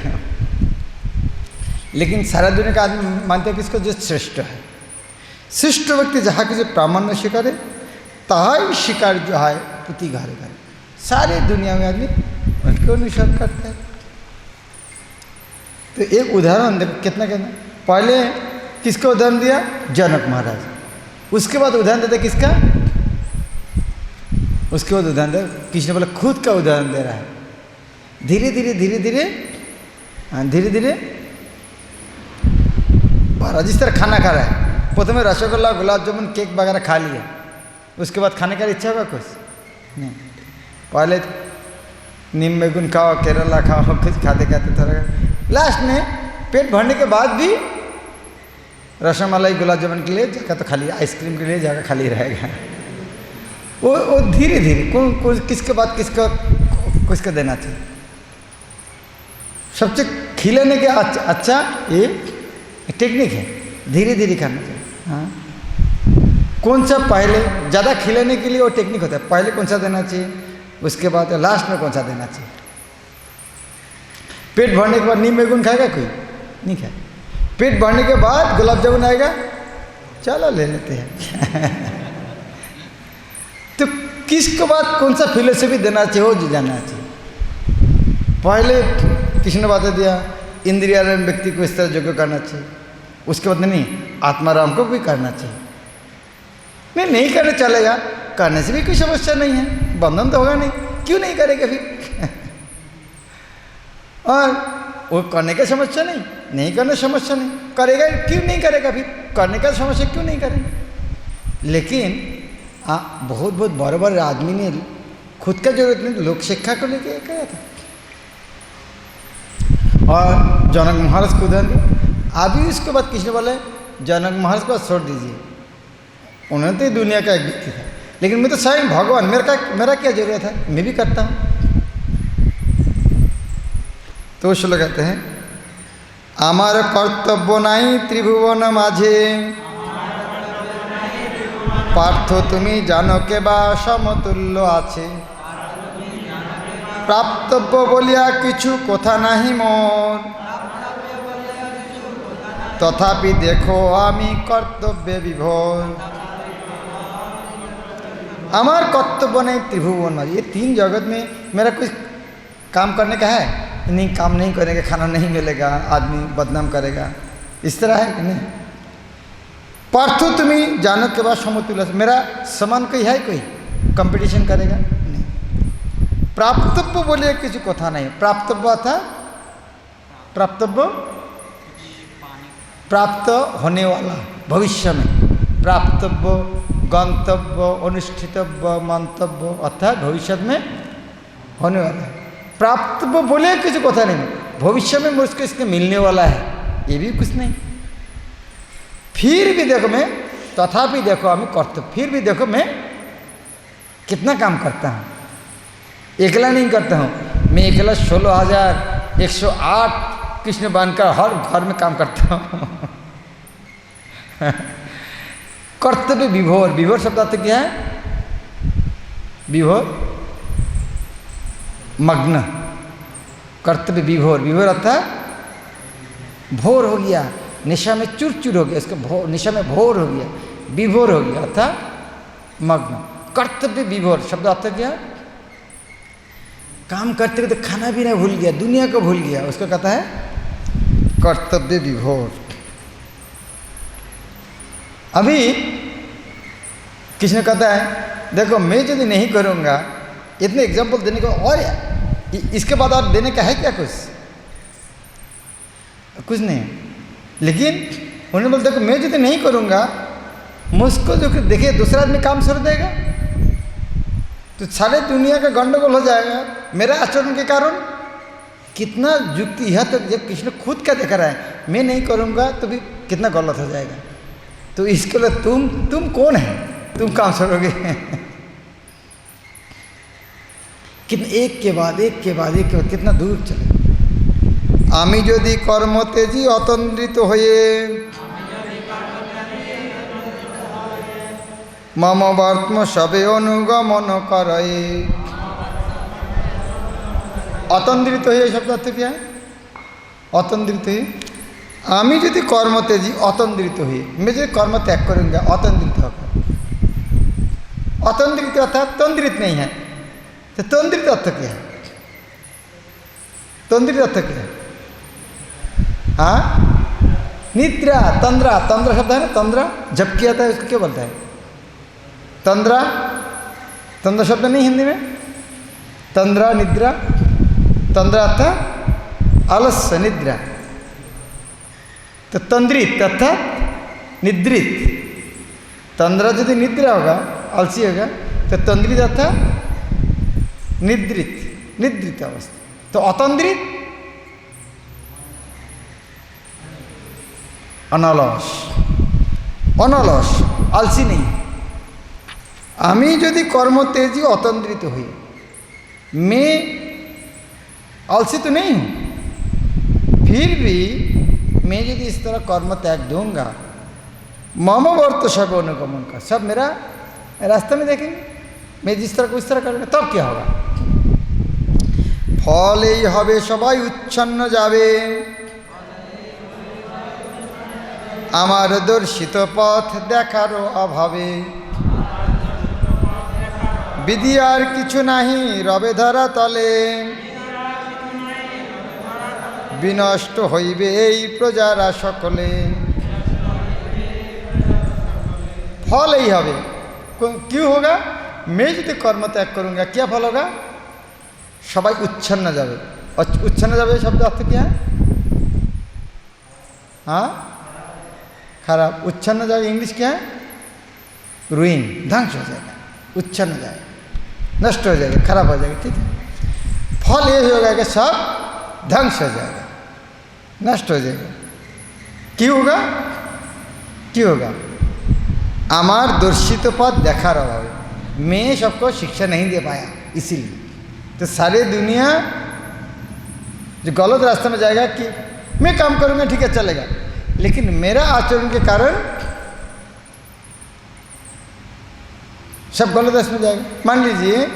[SPEAKER 1] लेकिन सारा दुनिया का आदमी मानते हैं किसको? जो श्रेष्ठ है। शिष्ट व्यक्ति जहाँ की जो प्रामाण्य स्वीकारे, तहा शिकार जो है पुति घरे घरे, सारे दुनिया में आदमी उनको अनुसरण करते हैं। तो एक उदाहरण देखो कितना पहले किसका उदाहरण दिया? जनक महाराज। उसके बाद उदाहरण देते किसका? उसके बाद उदाहरण दे किसने बोला खुद का उदाहरण दे रहा है। धीरे धीरे महाराज जिस तरह खाना खा रहा है, प्रथम रसगुल्ला गुलाब जामुन केक वगैरह खा लिया, उसके बाद खाने का इच्छा होगा कुछ नहीं। पहले नीम बेगुन खाओ, केरला खाओ, कुछ खाते थोड़ा, लास्ट में पेट भरने के बाद भी रसमलाई गुलाब जामुन के लिए जगह तो खाली, आइसक्रीम के लिए जगह खाली रहेगा। वो धीरे धीरे कौन किसके बाद किसको देना चाहिए। सबसे खिलाने के अच्छा ये टेक्निक है, धीरे धीरे खाना चाहिए। हाँ, कौन सा पहले ज़्यादा खिलाने के लिए वो टेक्निक होता है, पहले कौन सा देना चाहिए, उसके बाद लास्ट में कौन सा देना चाहिए। पेट भरने के बाद नीम बेगुन खाएगा कोई? नहीं खाए। पेट भरने के बाद गुलाब जामुन आएगा, चलो ले लेते हैं। तो किसके बाद कौन सा फिलोसफी देना चाहिए वो जानना चाहिए। पहले किसी ने बता दिया इंद्रियाराम व्यक्ति को इस तरह योग्य करना चाहिए, उसके बाद नहीं आत्माराम को भी करना चाहिए। नहीं करने चलेगा, करने से भी कोई समस्या नहीं है, बंधन तो होगा नहीं, क्यों नहीं करेगा फिर। और वो करने का समस्या नहीं करने समस्या नहीं, करेगा क्यों नहीं करेगा, फिर करने का समस्या क्यों नहीं करेगा। लेकिन बहुत बड़े आदमी ने खुद का जरूरत नहीं, लोक शिक्षा को लेके कहा था। और जनक महाराज को उदाहरण दिया। अभी उसके बाद किसने बोले जनक महाराज को छोड़ दीजिए, उन्होंने तो दुनिया का एक व्यक्ति था, लेकिन मैं तो स्वयं भगवान, मेरा क्या जरूरत है, मैं भी करता हूँ। तो श्लोक कहते हैं आमार कर्तव्य नाई त्रिभुवन माझे पार्थ तुमी जानो के बा समतुल्य आछे प्राप्तव्य बोलिया किछु कथा नहीं मोर तथापि देखो आमी कर्तव्य विभोर हमार कर्तव्य नहीं त्रिभुवन में ये तीन जगत में मेरा कुछ काम करने का है नहीं काम नहीं करेंगे खाना नहीं मिलेगा आदमी बदनाम करेगा इस तरह है कि नहीं पार्थो तुम्हें जानो के बाद समतुल्य मेरा समान कोई है कोई कंपटीशन करेगा नहीं प्राप्तव्य बोलिए किसी कथा नहीं प्राप्तव्य था प्राप्तव्य प्राप्त होने वाला भविष्य में प्राप्तव्य गंतव्य अनुष्ठितव्य मंतव्य अर्थात भविष्य में होने वाला है प्राप्तव्य बोले कुछ कथा नहीं भविष्य में मुझको इसके मिलने वाला है ये भी कुछ नहीं फिर भी देखो मैं तथापि देखो हमें कर्तव्य फिर भी देखो मैं कितना काम करता हूँ अकेला नहीं करता हूँ मैं अकेला 16,108 कृष्ण बांधकर हर घर में काम करता हूँ कर्तव्य विभोर विभोर शब्द अर्थ क्या है विभोर मग्न कर्तव्य विभोर विभोर अर्थात भोर हो गया निशा में चूर चूर हो गया इसका निशा में भोर हो गया विभोर हो गया अर्थात मग्न कर्तव्य विभोर शब्द अर्थ क्या काम करते करते खाना भी नहीं भूल गया दुनिया को भूल गया उसको कहता है कर्तव्य विभोर अभी किसी ने कहता है देखो मैं यदि नहीं करूँगा इतने एग्जाम्पल देने को और इसके बाद और देने का है क्या कुछ नहीं लेकिन उन्होंने बोलते देखो मैं यदि नहीं करूँगा मुझको जो देखिए दूसरा आदमी काम छोड़ देगा तो सारे दुनिया का गंडगोल हो जाएगा मेरा आचरण के कारण कितना युक्ति है तो जब कृष्ण खुद क्या दिखा रहा है मैं नहीं करूँगा तो भी कितना गलत हो जाएगा तो इसके लिए तुम कौन है तुम काम छोड़ोगे कितना एक के बाद कितना दूर चले आमी यदि कर्म तेजी अतंद्रित हुए मम वर्त्म सबे अनुगमन करे अतंद्रित हुए शब्द अर्थ क्या है अतंद्रित हुए आमी यदि कर्म तेजी अतंद्रित हुए मैं जो कर्म त्याग करूँगा अतंद्रित होगा अतंद्रित अर्थात तंद्रित नहीं है तो तंद्रित अर्थ क्या है तंद्रित अर्थ क्या है हाँ निद्रा तंद्रा तंद्रा शब्द है ना तंद्रा जब किया था उसको क्या बोलता है तंद्रा तंद्रा शब्द नहीं हिंदी में तंद्रा निद्रा तंद्रा अर्थात आलस्य निद्रा तो तंद्रित अर्थात निद्रित तंद्रा यदि निद्रा होगा आलसी होगा तो तंद्रित अर्थात निद्रित अवस्था तो अतंद्रित अनलस आलसी नहीं आमी यदि कर्म तेजी अतंद्रित हुई मैं आलसी तो नहीं हूँ फिर भी मैं यदि इस तरह कर्म त्याग दूंगा मम वर्त सब अनुगमन का सब मेरा रास्ते में देखेंगे मैं जिस तरह को इस तरह करूँगा तब क्या होगा फल এই হবে সবাই উচ্ছন্ন যাবে আমার দর্শিত পথ দেখারও অভাবে বিধি আর কিছু নাহি রবে ধরা তলে বিনষ্ট হইবে এই প্রজারা সকলে फल यही হবে क्यों होगा मैं यदि कर्म त्याग करूँगा क्या फल होगा सबाई उच्छन्न जाए उच्छन्न जाए शब्द अर्थ क्या है हाँ खराब उच्छन्न जाए इंग्लिश क्या है रुइन ध्वंस हो जाएगा उच्छन्न जाए नष्ट हो जाएगा खराब हो जाएगा ठीक है फल ये होगा कि सब ध्वंस हो जाएगा नष्ट हो जाएगा क्यों होगा आमार दर्शित पथ देखार अभाव मैं सबको शिक्षा नहीं दे पाया इसीलिए तो सारी दुनिया जो गलत रास्ते में जाएगा कि मैं काम करूँगा ठीक है चलेगा लेकिन मेरा आचरण के कारण सब गलत रास्ते में जाएगा मान लीजिए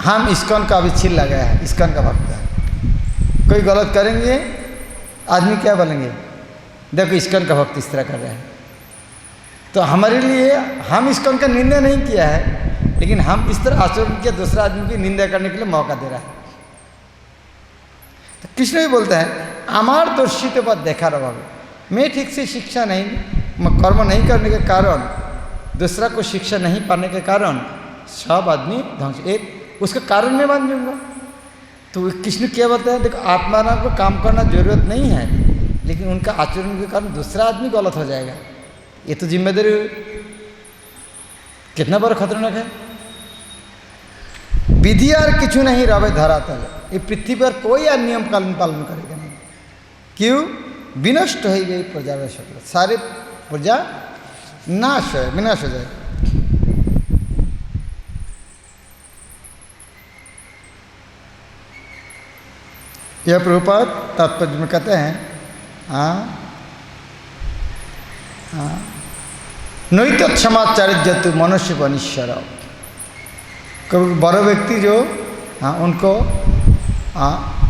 [SPEAKER 1] हम इस्कॉन का अभी छिल लगाया है, इस्कॉन का भक्त है। कोई गलत करेंगे आदमी क्या बोलेंगे, देखो इस्कॉन का भक्त इस तरह कर रहा है। तो हमारे लिए हम इस्कॉन का निंदा नहीं किया है, लेकिन हम इस तरह आचरण किया दूसरा आदमी की निंदा करने के लिए मौका दे रहा है। तो कृष्ण भी बोलता है आमार दर्शित पर देखार अभाव, मैं ठीक से शिक्षा नहीं, कर्म नहीं करने के कारण, दूसरा को शिक्षा नहीं पाने के कारण सब आदमी ध्वंस, एक उसका कारण मैं मान लूँगा। तो कृष्ण क्या बोलता है, देखो आत्माराम को काम करना जरूरत नहीं है, लेकिन उनका आचरण के कारण दूसरा आदमी गलत हो जाएगा। ये तो जिम्मेदारी कितना बड़ा खतरनाक है। विधि और किचु नहीं रवे धरातल, ये पृथ्वी पर कोई और नियम पालन करेगा नहीं। क्यों? विनष्ट हो गई प्रजा व सकल, सारे प्रजा नाश है, विनाश हो जाएगा। यह प्रभुपाद तात्पर्य में कहते हैं नैत क्षमाचार्य मनुष्य वनीश्वर। कभी बड़े व्यक्ति जो उनको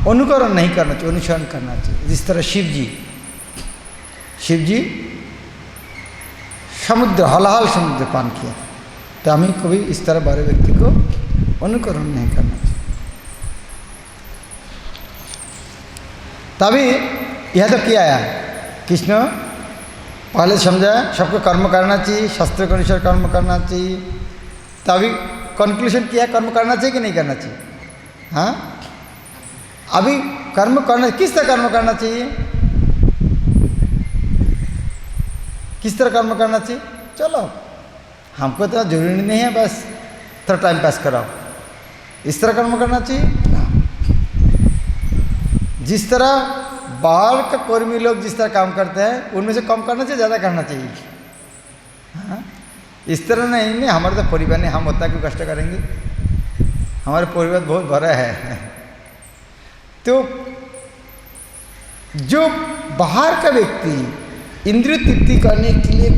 [SPEAKER 1] अनुकरण नहीं करना चाहिए, अनुसरण करना चाहिए। जिस तरह शिव जी समुद्र हलाहल समुद्र पान किया, तो हमें कभी इस तरह बड़े व्यक्ति को अनुकरण नहीं करना चाहिए। तभी यह तो किया है कृष्ण, पहले समझाया सबको कर्म करना चाहिए, शास्त्र के अनुसार कर्म करना चाहिए। तभी कंक्लूजन किया कर्म करना चाहिए कि नहीं करना चाहिए। हाँ, अभी कर्म करना, किस तरह कर्म करना चाहिए, किस तरह कर्म करना चाहिए। चलो हमको तो जरूरी नहीं है, बस थोड़ा टाइम पास कराओ, इस तरह कर्म करना चाहिए। जिस तरह बाहर का कर्मी लोग जिस तरह काम करते हैं उनमें से कम करना चाहिए, ज़्यादा करना चाहिए। हाँ? इस तरह नहीं हमारे तो परिवार ने हम उतना क्यों कष्ट करेंगे, हमारे परिवार बहुत बड़ा है। तो जो बाहर का व्यक्ति इंद्रिय तृप्ति करने के लिए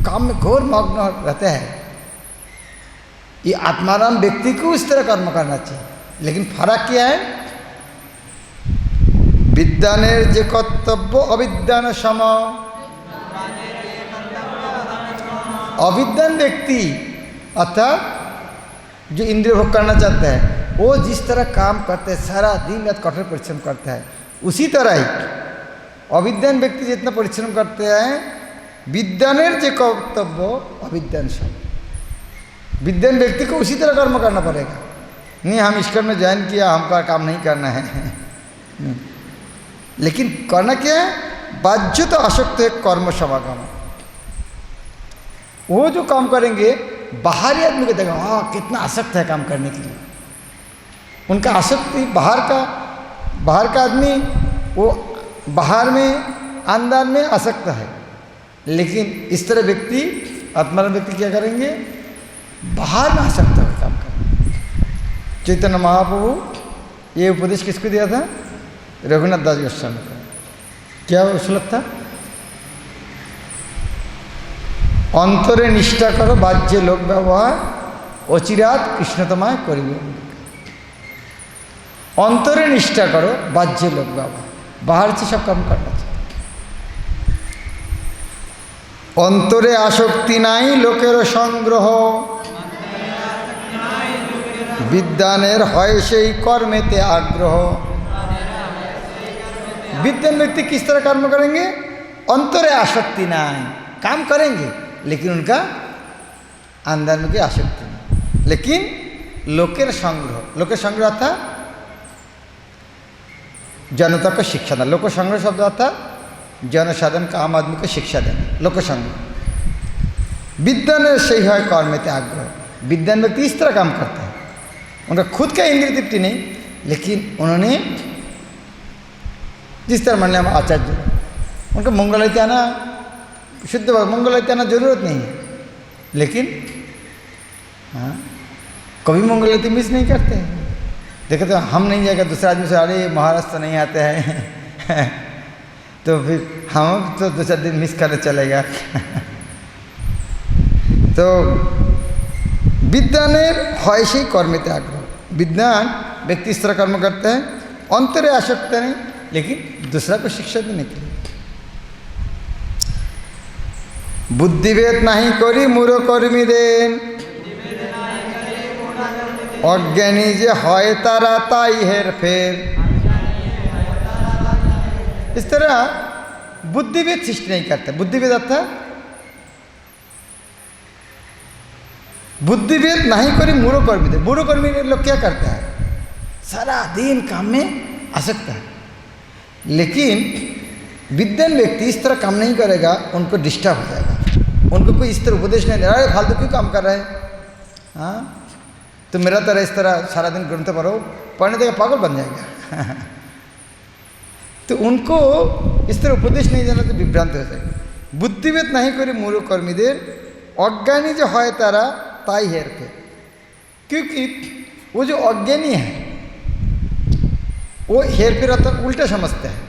[SPEAKER 1] काम में घोर मग्न रहता है, ये आत्माराम व्यक्ति को इस तरह कर्म करना चाहिए। लेकिन फर्क क्या है, विद्वानेर जे कर्तव्य अविद्वान सम। अविद्वान व्यक्ति अर्थात जो इंद्रिय भोग करना चाहता है, वो जिस तरह काम करते हैं, सारा दिन रात कठोर परिश्रम करता है, उसी तरह ही अविद्वान व्यक्ति जितना परिश्रम करते हैं, विद्वानेर जे कर्तव्य अविद्वान सम। विद्वान व्यक्ति को उसी तरह कर्म करना पड़ेगा। नहीं हम इस्कॉन में ज्वाइन किया, हमका काम नहीं करना है। लेकिन करना क्या है, बाध्य तो आसक्त है कर्म समागम। वो जो काम करेंगे बाहरी आदमी को देखा, हाँ कितना आसक्त है काम करने के लिए। उनका आसक्ति बाहर का आदमी वो बाहर में अंदर में आसक्त है। लेकिन इस तरह व्यक्ति आत्माराम व्यक्ति क्या करेंगे, बाहर में आसक्त होकर काम करेंगे। चैतन्य महाप्रभु ये उपदेश किसको दिया था, रघुनाथ दास गोस्वामी को। क्या श्लोक था, अंतरे निष्ठा करो बाह्य लोक व्यवहार अचिरात कृष्ण तुम्हाय करिबे। अंतरे निष्ठा करो बाह्य लोक व्यवहार, बाहर से सब काम करना चाहिए। अंतरे आसक्ति नाई लोकेर संग्रह, विद्वानेर हय सेई कर्मेते आग्रह। विद्वान व्यक्ति किस तरह कर्म करेंगे, अंतरे आसक्ति नहीं, काम करेंगे लेकिन उनका अंदर में कोई आसक्ति नहीं। लेकिन लोकेर संग्रह, लोकेर संग्रह था जनता को शिक्षा देना। लोक संग्रह शब्द आता जनसाधारण का, आम आदमी को शिक्षा देना, लोक संग्रह। विद्वान से ही है कर्म में आग्रह। विद्वान व्यक्ति इस तरह काम करता है, उनका खुद का इंद्रिय तृप्ति नहीं, लेकिन उन्होंने जिस तरह मान लिया हम आचार्य, उनका मंगल आना शुद्ध मंगल आना जरूरत नहीं है, लेकिन हाँ कभी मंगल मिस नहीं करते हैं। देखे तो हम नहीं जाएगा, दूसरा आदमी से अरे महाराज तो नहीं आते हैं तो फिर हम तो 2-4 दिन मिस करने चलेगा। तो विद्वानेर हय सेई कर्मेते आग्रह। विद्वान व्यक्ति इस तरह कर्म करते हैं, अंतरे आसक्त नहीं, लेकिन दूसरा को शिक्षा देने के लिए। बुद्धिभेद नहीं करी मूढ़ कर्मी देन, अज्ञानी जे है तारा ताई हेर फेर। इस तरह बुद्धिभेद सृष्टि नहीं करते। बुद्धिभेद अर्थात बुद्धिभेद नहीं करी मूढ़ कर्मी दे। मूढ़ कर्मी लोग क्या करते हैं? सारा दिन काम में आसक्त है, लेकिन विद्वान व्यक्ति इस तरह काम नहीं करेगा, उनको डिस्टर्ब हो जाएगा। उनको कोई इस तरह उपदेश नहीं दे रहा है, फालतू क्यों काम कर रहे हैं, हाँ तो मेरा तरह इस तरह सारा दिन ग्रंथ पढ़ो, पढ़ने देगा पागल बन जाएगा। तो उनको इस तरह उपदेश नहीं देना तो विभ्रांत हो जाएगा। बुद्धिभेद नहीं करी मूढ़ कर्मी दे, अज्ञानी जो है तारा ताई हेर के। क्योंकि वो जो अज्ञानी है वो हेर फेर अर्थात उल्टा समझते हैं।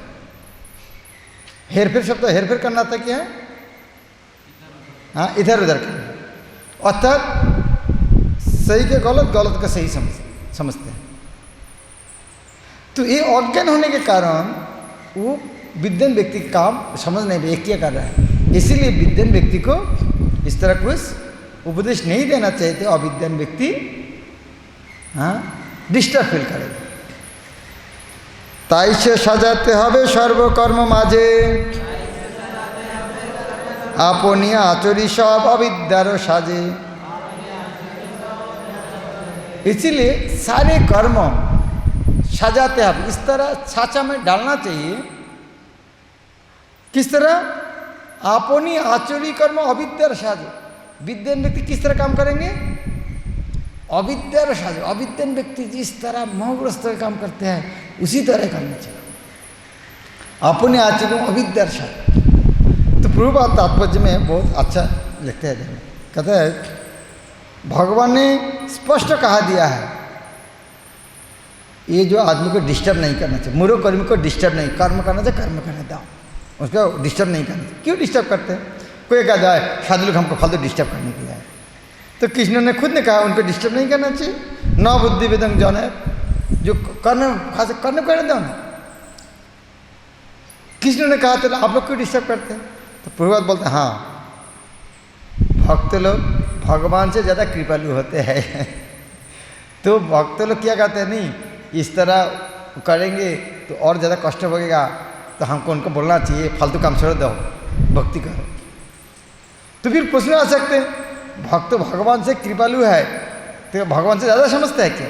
[SPEAKER 1] हेर फेर शब्द हेर फेर करना था क्या है, हाँ इधर उधर करना, अर्थात सही के गलत, गलत का सही समझते हैं। तो ये अज्ञान होने के कारण वो विद्वान व्यक्ति का काम समझ नहीं रहे क्या कर रहा है। इसीलिए विद्वान व्यक्ति को इस तरह कुछ उपदेश नहीं देना चाहिए थे। अविद्वान व्यक्ति हाँ डिस्टर्ब फील करेगा। ताई से सजाते हबे सर्वकर्म माझे, आपनी आचरी सब अविद्यार साजे। इसीलिए सारे कर्म सजाते हैं, इस तरह साचा में डालना चाहिए। किस तरह? आपनी आचरी कर्म अविद्यार साजे। विद्वान व्यक्ति किस तरह काम करेंगे? अविद्यार साजे। अविद्वान व्यक्ति जिस तरह मोहग्रस्त काम करते हैं उसी तरह करना चाहिए। अपने आचरण अविद्यार साजे। तो प्रभुपाद तात्पर्य में बहुत अच्छा लिखते हैं, कहते हैं भगवान ने स्पष्ट कहा दिया है ये जो आदमी को डिस्टर्ब नहीं करना चाहिए, मूढ़ कर्मी को डिस्टर्ब नहीं, कर्म करना चाहिए, कर्म करने दो, उसको डिस्टर्ब नहीं करना चाहिए। क्यों डिस्टर्ब करते हैं? कोई कहता है साधु लोग हमको फालतू डिस्टर्ब करने के लिए आए, तो कृष्ण ने खुद ने कहा उनको डिस्टर्ब नहीं करना चाहिए। न बुद्धि वेदं जन है, जो करने करने दो ना। कृष्ण ने कहा था आप लोग क्यों डिस्टर्ब करते हैं? तो प्रभुपाद बोलते हैं हाँ भक्त लोग भगवान से ज़्यादा कृपालु होते हैं। तो भक्त लोग क्या कहते हैं, नहीं इस तरह करेंगे तो और ज़्यादा कष्ट होगा, तो हमको उनको बोलना चाहिए फालतू काम छोड़ दो, भक्ति करो। तो फिर प्रश्न आ सकते हैं भक्त भगवान से कृपालु है तो भगवान से ज़्यादा समझते हैं क्या?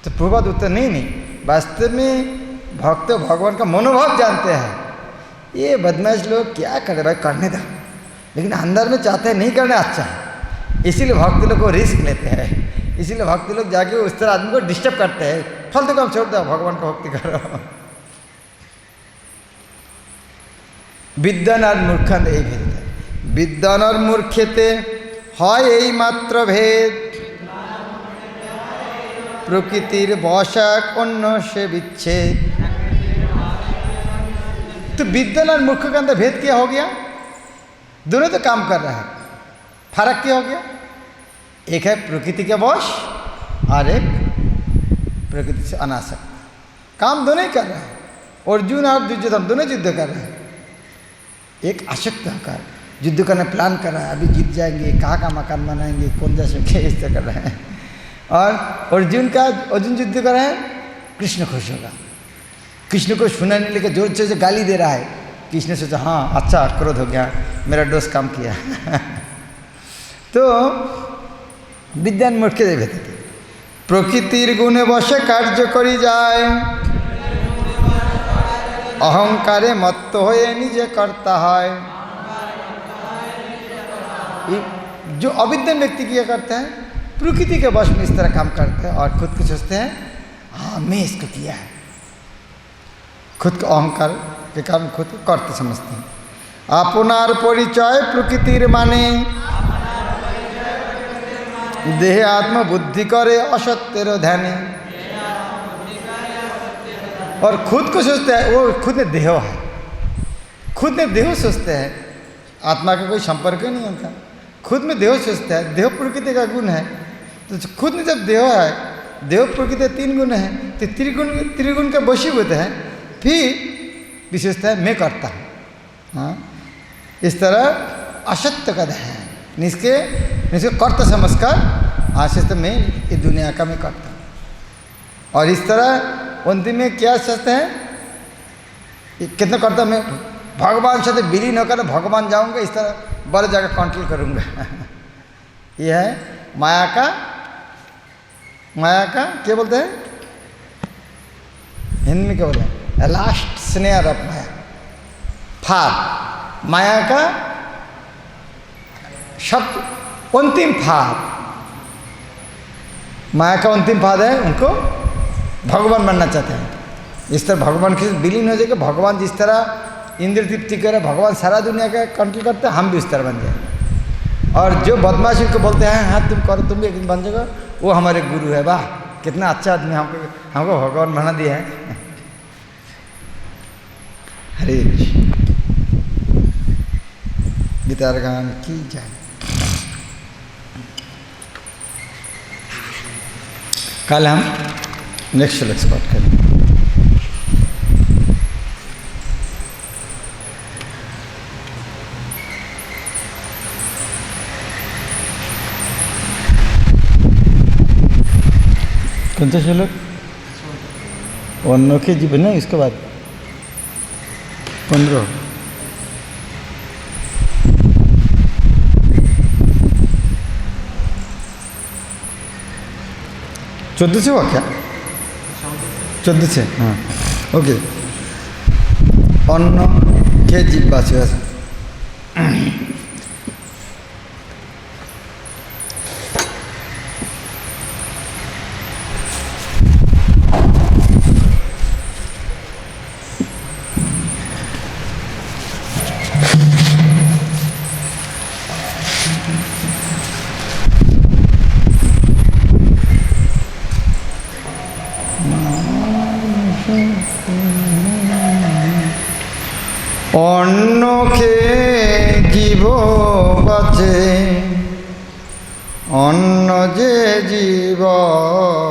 [SPEAKER 1] तो प्रभुपाद उत्तर नहीं, वास्तव में भक्त भगवान का मनोभाव जानते हैं। ये बदमाश लोग क्या करे भाई, करने दो, लेकिन अंदर में चाहते हैं नहीं करना अच्छा है, इसीलिए भक्त लोग को रिस्क लेते हैं। इसीलिए भक्त लोग जाके उस तरह आदमी को डिस्टर्ब करते हैं, फालतू काम छोड़ दो, भगवान का भक्ति करो। विद्वान और मूर्खान यही भेद है। विद्वान और मूर्खेते হয় এই মাত্র भेद, प्रकृतिर बशाक अन्य से विच्छेद। तो विद्वान और मूर्ख के अंदर भेद क्या हो गया? दोनों तो काम कर रहा है, फर्क क्या हो गया? एक है प्रकृति के वश और एक प्रकृति से अनासक्त। काम दोनों ही कर रहा है। अर्जुन और दुर्योधन दोनों युद्ध कर रहे हैं। एक आसक्त होकर युद्ध करने प्लान कर रहा है, अभी जीत जाएंगे, कहाँ का मकान बनाएंगे, कौन जा सके, इस तरह कर रहे हैं। और अर्जुन युद्ध कर रहे हैं, कृष्ण खुश होगा। कृष्ण को सुनाने लेकर जोर से गाली दे रहा है। कृष्ण सोचा हाँ अच्छा क्रोध हो गया, मेरा दोस्त काम किया। तो विद्वान मूर्ख के भेद थे। प्रकृतिर गुणे बसे कार्य करी जाए, अहंकारे मत्त होए निजे करता है। जो अविद्वान व्यक्ति क्या करते हैं, प्रकृति के वश में इस तरह काम करते हैं और खुद को सोचते हैं हाँ मैं इसको किया है। खुद को अहंकार के कारण खुद को करते समझते हैं। आपनार परिचय प्रकृतिर माने, देह आत्म बुद्धि करे असत्येर ध्याने। और खुद को सोचते हैं वो खुद ने देह है, खुद ने देह सोचते हैं, आत्मा का कोई संपर्क नहीं उनका, खुद में देह सोचता है। देह प्रकृति का गुण है, तो खुद में जब देव है, देव प्रकृति 3 गुण है, तो त्रिगुण के वशीभूत है, फिर विशेषता है मैं करता हूँ। हाँ, इस तरह असत्य का ध्यान, निष्के कर्ता समझकर आशीष मैं ये दुनिया का मैं करता हूँ। और इस तरह अंतिम में क्या सोचते हैं, कितना करता मैं भगवान से विलीन होकर भगवान जाऊंगा, इस तरह बड़े जगह कंट्रोल करूंगा। यह है माया का क्या बोलते हैं हिंदी में, क्या बोलते हैं, लास्ट स्नेयर ऑफ माया, फाद, माया का शब्द अंतिम फाद, माया का अंतिम फाद है, उनको भगवान बनना चाहते हैं। इस तरह भगवान के विलीन हो जाएगा। भगवान जिस तरह इंद्र तृप्ति करे, भगवान सारा दुनिया का कंट्रोल करते हैं, हम भी उस तरह बन जाए। और जो बदमाश इनको बोलते हैं हाँ तुम करो, तुम भी एक दिन बन जाओगे, वो हमारे गुरु है। वाह कितना अच्छा आदमी हमको भगवान बना दिया है। हरे गीतार गान की जय। कल हम नेक्स्ट श्लोक से बात करेंगे। कौन सा श्लोक? अनोखे जीवन ना, इसके बाद 15 14 से हुआ क्या? 14 से, हाँ ओके। अन्न के जीववासी অন্ন খেয়ে জীব বাঁচে, অন্ন যে জীবন,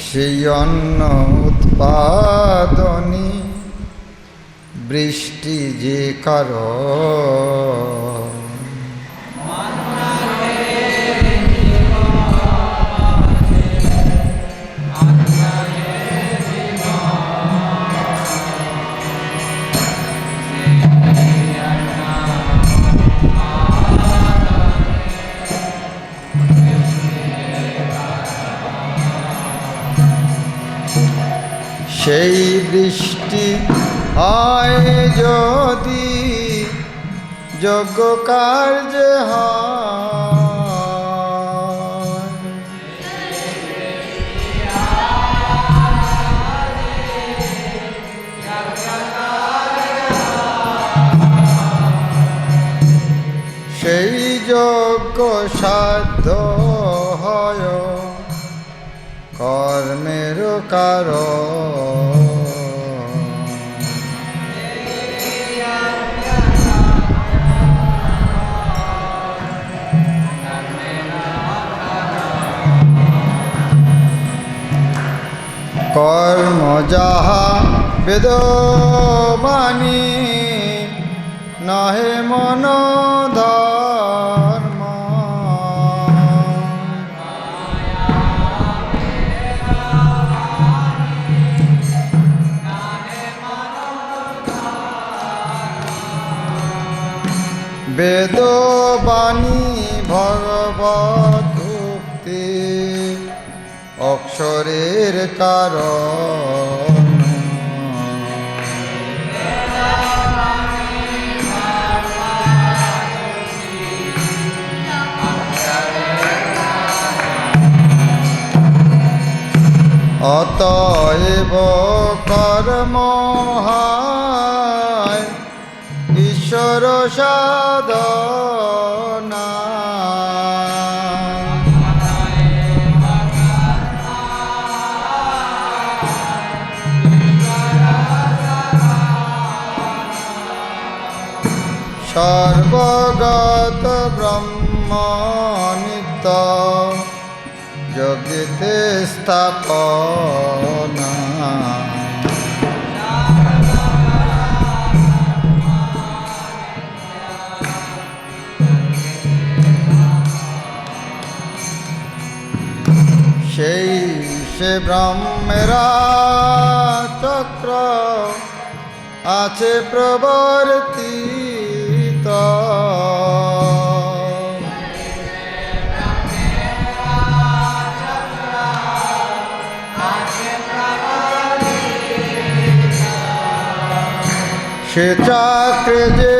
[SPEAKER 1] সেই অন্ন উৎপাদনী বৃষ্টি যে কারণ। সেই বৃষ্টি হয় যদি যজ্ঞ কার্যে হয়, সেই যজ্ঞ সাধ্য হয় কর্মের কারণ। কর্ম যাহা বেদবাণী নহে মন ধর্ম, বেদবাণী ভগবত ভক্তি অক্ষরের কারণ। অতএব কর্ম হয় ঈশ্বর সাধনা, সর্বগত ব্রহ্ম ব্রহ্ম নিত্য জগতে স্থাপনা। সেই সে ব্রহ্মেরা চক্র আছে প্রবর্তিত। সে চক্রে যে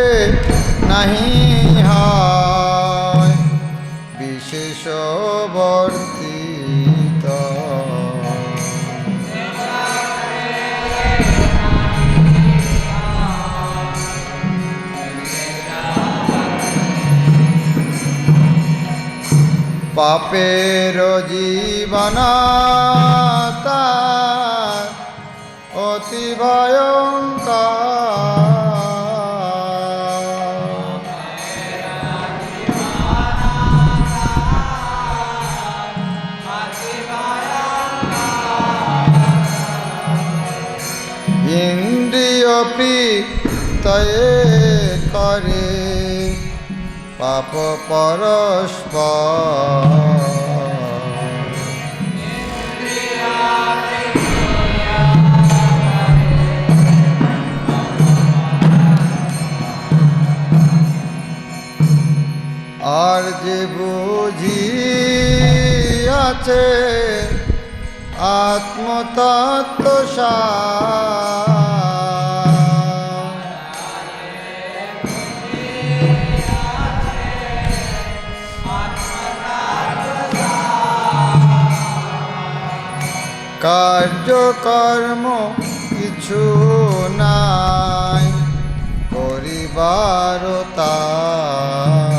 [SPEAKER 1] নাহি হয় বিশেষ বর্তিত। পাপের জীবন তার অতি ভয়ঙ্কর। ইন্দ্রিয় প্রীতয়ে করে পাপ পরস্পর। আর যে বুঝিয়াছে আত্মতত্ত্ব কার্যকর্ম কিছু নাই করিবার তার।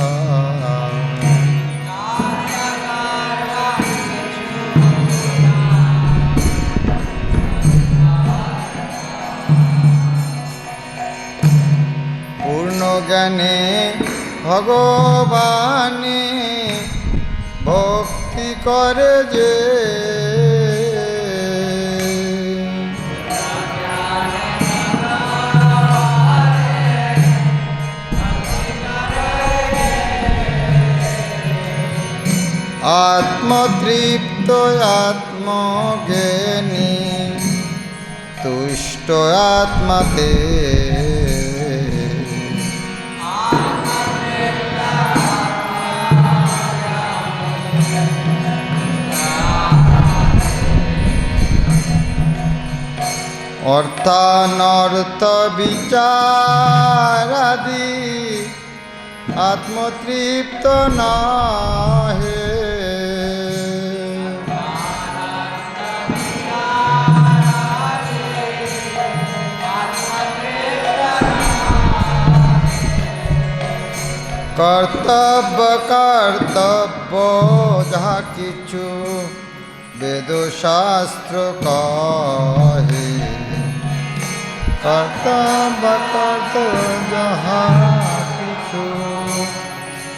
[SPEAKER 1] পূর্ণ জ্ঞানে ভগবানে ভক্তি করে যে আত্মতৃপ্ত আত্মজ্ঞানী তুষ্ট আত্মাতে। অর্থানর্থ বিচারাদি আত্মতৃপ্ত নাহে। কর্তব্য কর্তব্য যাহা কিছু বেদ শাস্ত্র কহে। কর্তব্য কর্তব্য যাহা কিছু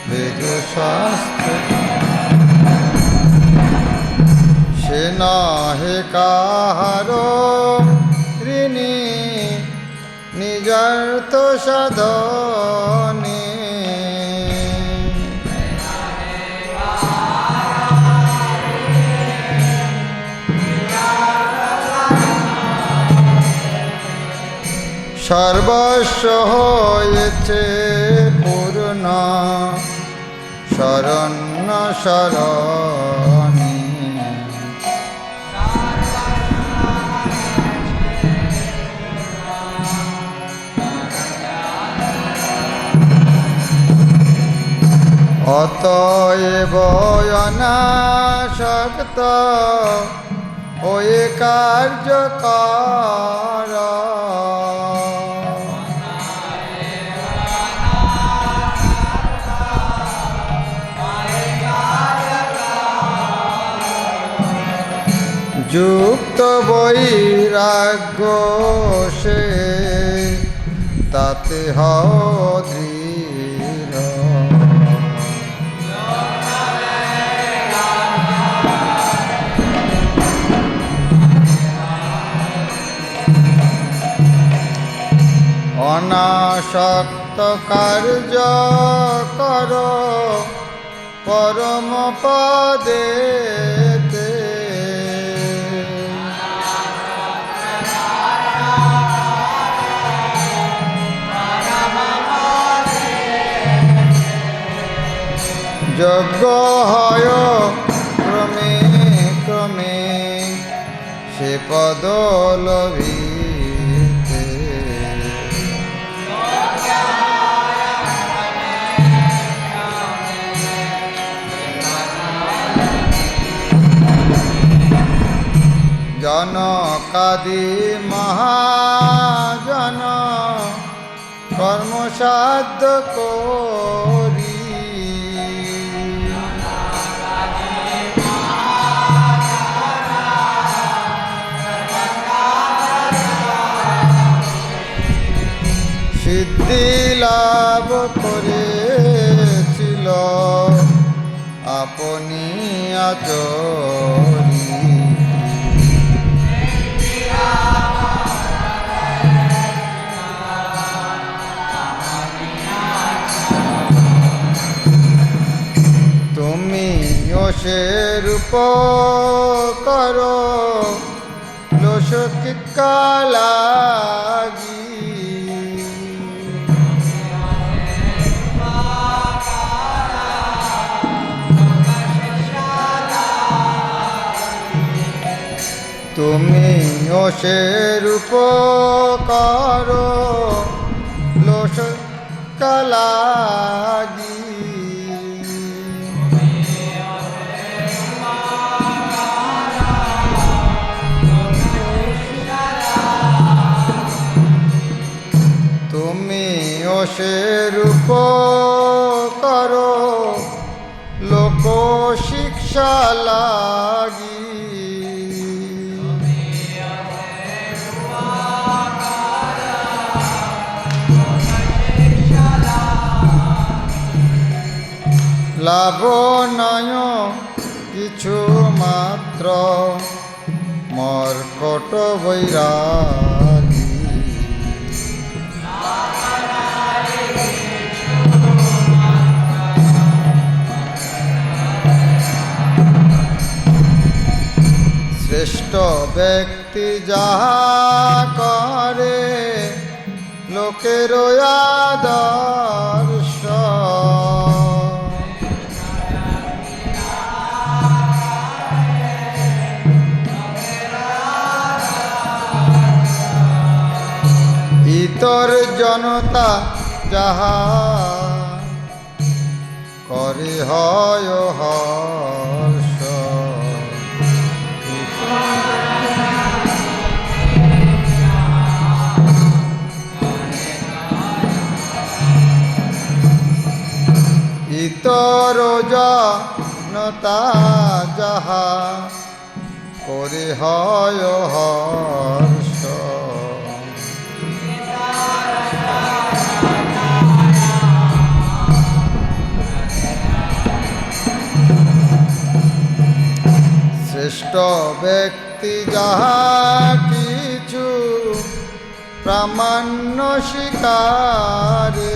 [SPEAKER 1] বেদ শাস্ত্র সে নহে কাহারো ঋণী নিজার্থ সাধনে। সর্বস্ব হয়েছে পূর্ণ শরণ্য শরণী। অতএব অনাসক্ত হয়ে কার্য কর। যুক্ত বৈরাগ্য সে তাতে হও দৃঢ়। অনাসক্ত কার্য কর পরম পদেতে। যজ্ঞ হয় ক্রমে ক্রমে সে পদ লভিতে। জনকাদি মহাজন কর্মসাধ্য করি সিদ্ধি লাভ করেছিল আপনি আচরি। তুমিও সে রূপ করো লোসকিকা লাগি। তুমিও সে রূপ করো লোসকিকা লাগি। তুমিও সে রূপ করো লোক শিক্ষা লাগি। লাভ নয় কিছু মাত্র মর্কট বৈরাগী। শ্রেষ্ঠ ব্যক্তি যাহা করে লোকের আদর্শ। ইতর জনতা যাহা করে হয় হর্ষ। ইতর জনতা যাহা করে হয় হর্ষ। শ্রেষ্ঠ ব্যক্তি যাহা কিছু প্রামাণ্য স্বীকারে।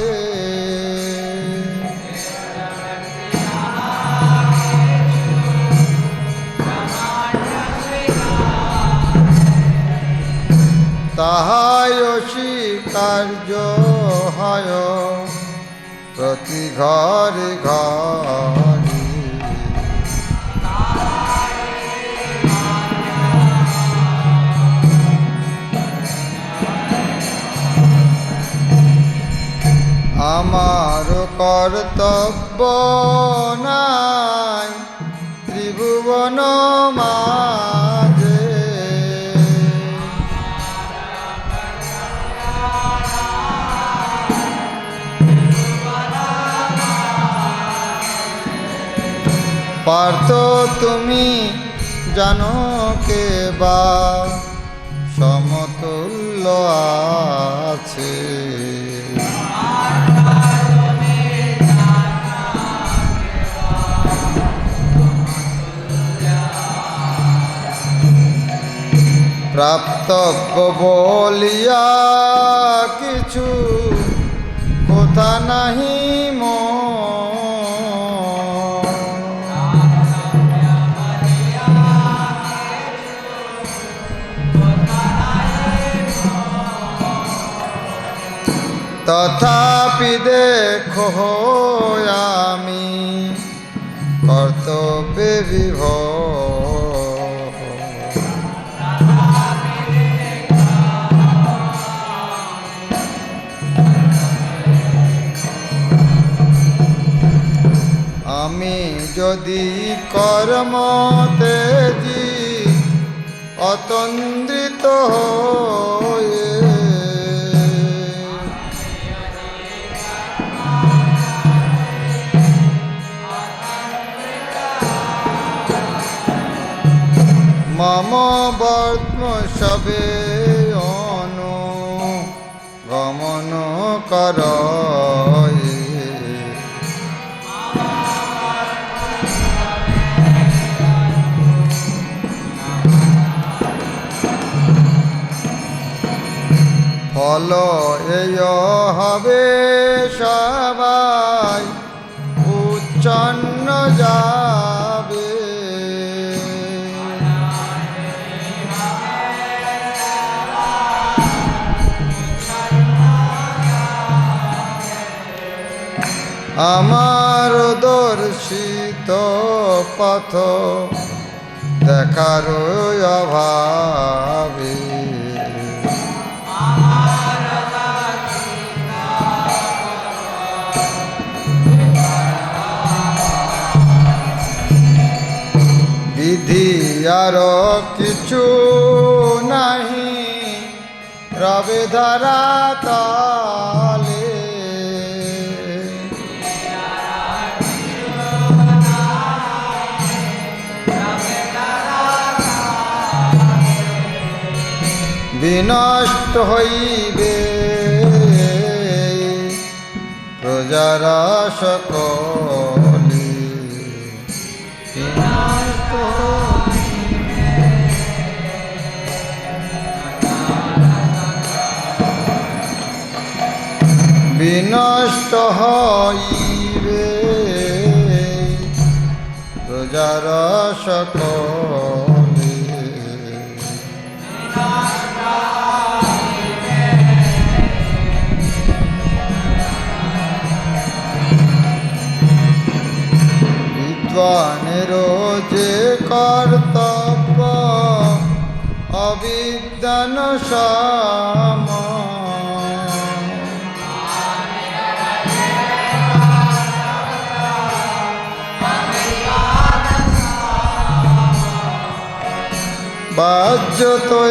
[SPEAKER 1] তাহাই স্বীকার্য হয় প্রতি ঘরে ঘরে। আমার কর্তব্য নাই ত্রিভুবন মাঝে। পার্থ তুমি জানো কে বা সমতুল্য আছে। প্রাপ্তব্য বলিয়া কিছু কথা নাহি তথাপি দেখো আমি কর্তব্যে বিভোর। আমি যদি কর্ম তেজি অতন্দ্রিত হয়ে মম বর্ত্ম সবে অনুগমন কর ফল এই হবে সবাই উচ্ছন্ন যাবে। আমার দর্শিত পথ দেখার অভাবে বিধি আর কিছু নাহি রবে ধরা তলে বিনষ্ট হইবে প্রজার সকলে। বিনষ্ট হইবে প্রজার সকলে। বিদ্বানের যে কর্তব্য অবিদ্বান সম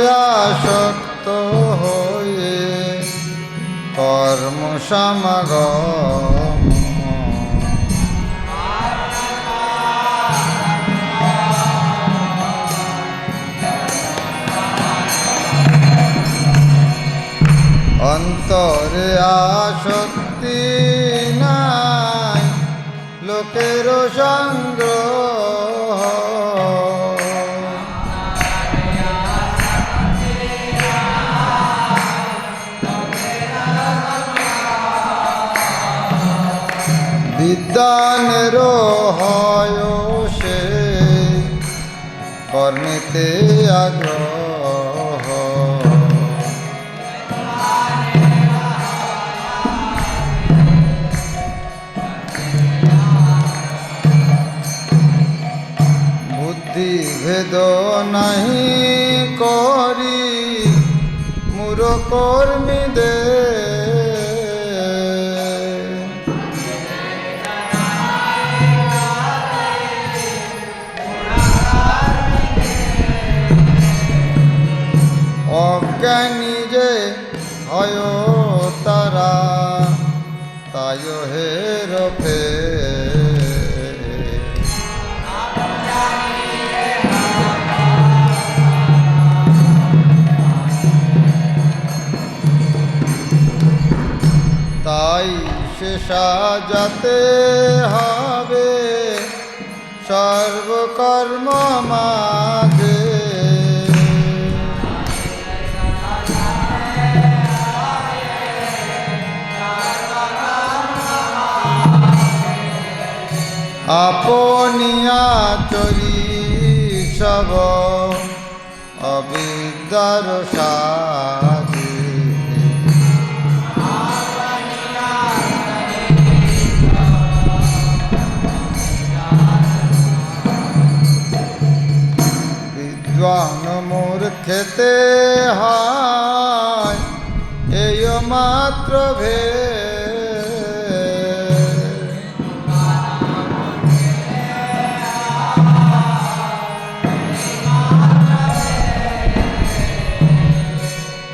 [SPEAKER 1] বাহ্যতয়াসক্ত হয়ে কর্ম সমাগম অন্তরে আসক্তি নাই লোকের সংগ্রহ বিদ্বানের হয় সে কর্মেতে আগ্রহ বুদ্ধি ভেদ নাহি করি মূঢ় কর্মীদের অজ্ঞানী যে হয় তারা তাই হের ফে তাই সে সাজাতে হবে সর্বকর্ম মাঝে আপনিয়া চরি সব অবিদ্যার সাজি বিদ্বান মূর্খেতে হয় এই মাত্র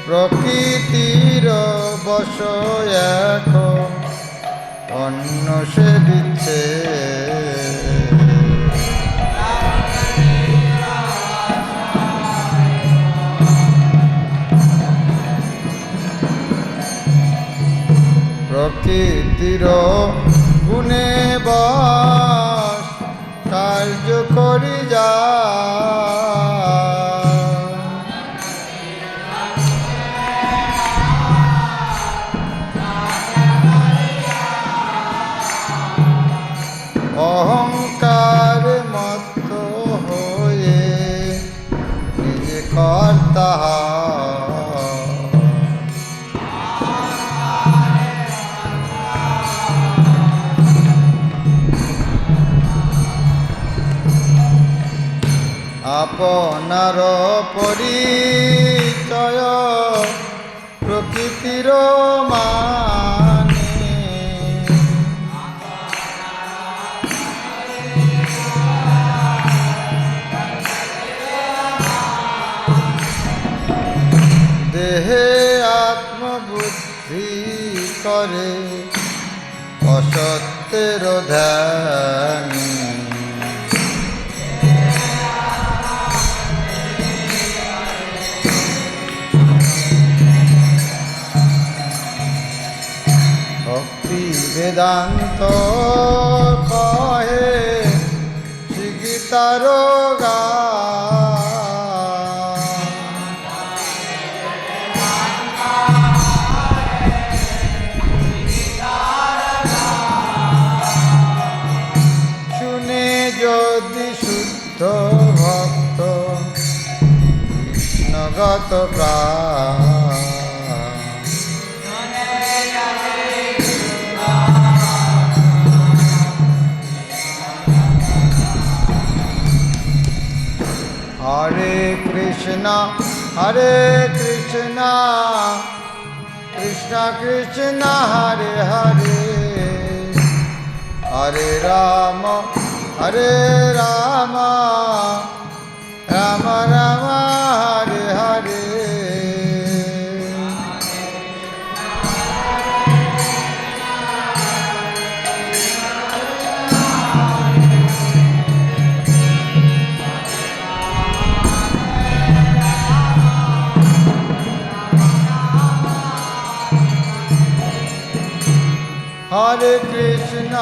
[SPEAKER 1] প্রকৃতির বশয় এখন অন্য সে দিচ্ছে প্রকৃতির গুণে বশ কার্য করি যা অহংকার মত হয়ে নিজে কর্তা আপনার পরিচয় প্রকৃতির মানে দেহে আত্মবুদ্ধি করে অসত্যের ধ্যান ভক্তি বেদান্ত কহে শিগিতার গা শুনে যদি শুদ্ধ ভক্ত কৃষ্ণগত প্রাণ হরে Krishna Krishna Krishna Hare Hare Hare Ram Ram Ram Hare Hare Hare Krishna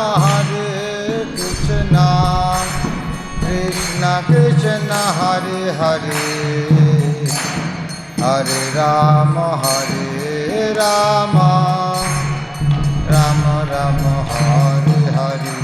[SPEAKER 1] Krishna Krishna Hare Hare Hare Ram Ram Ram Hare Hare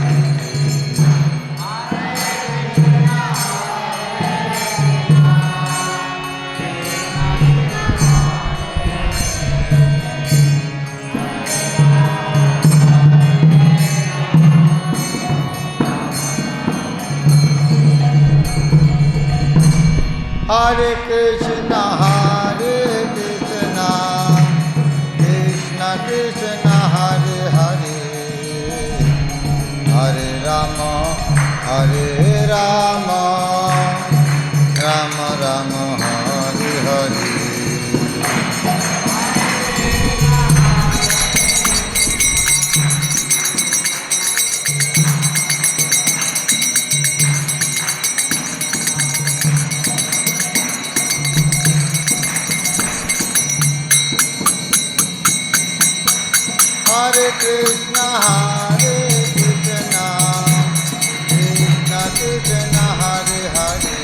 [SPEAKER 1] Hare Krishna Krishna Krishna Hare Hare Hare Rama Rama Rama Hare Hare Hare Krishna Krishna Krishna Hare Hare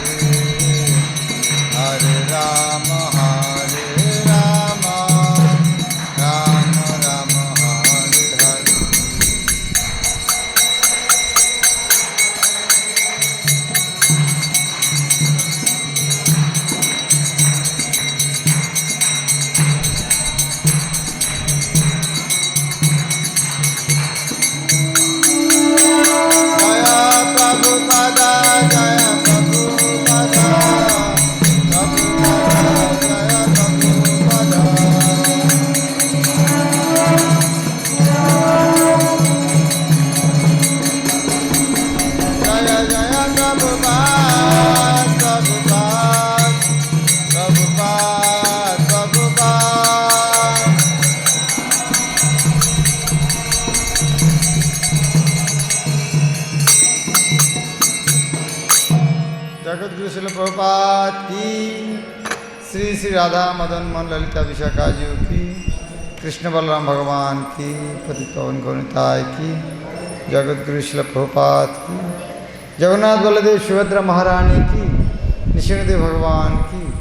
[SPEAKER 1] Hare Rama Rama Rama Hare Hare Shri Radha Madan Mohan Lalita Vishakha ji की, कृष्ण बलराम भगवान की, पतित पावन गौनिताय की, जगत गुरु शिल प्रभुपाद की, जगन्नाथ बलदेव सुभद्रा महारानी की, नृसिंहदेव भगवान की,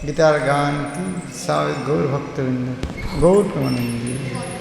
[SPEAKER 1] गीतार गान की, सावित गौर भक्तवृंद गौर प्रमानंदी।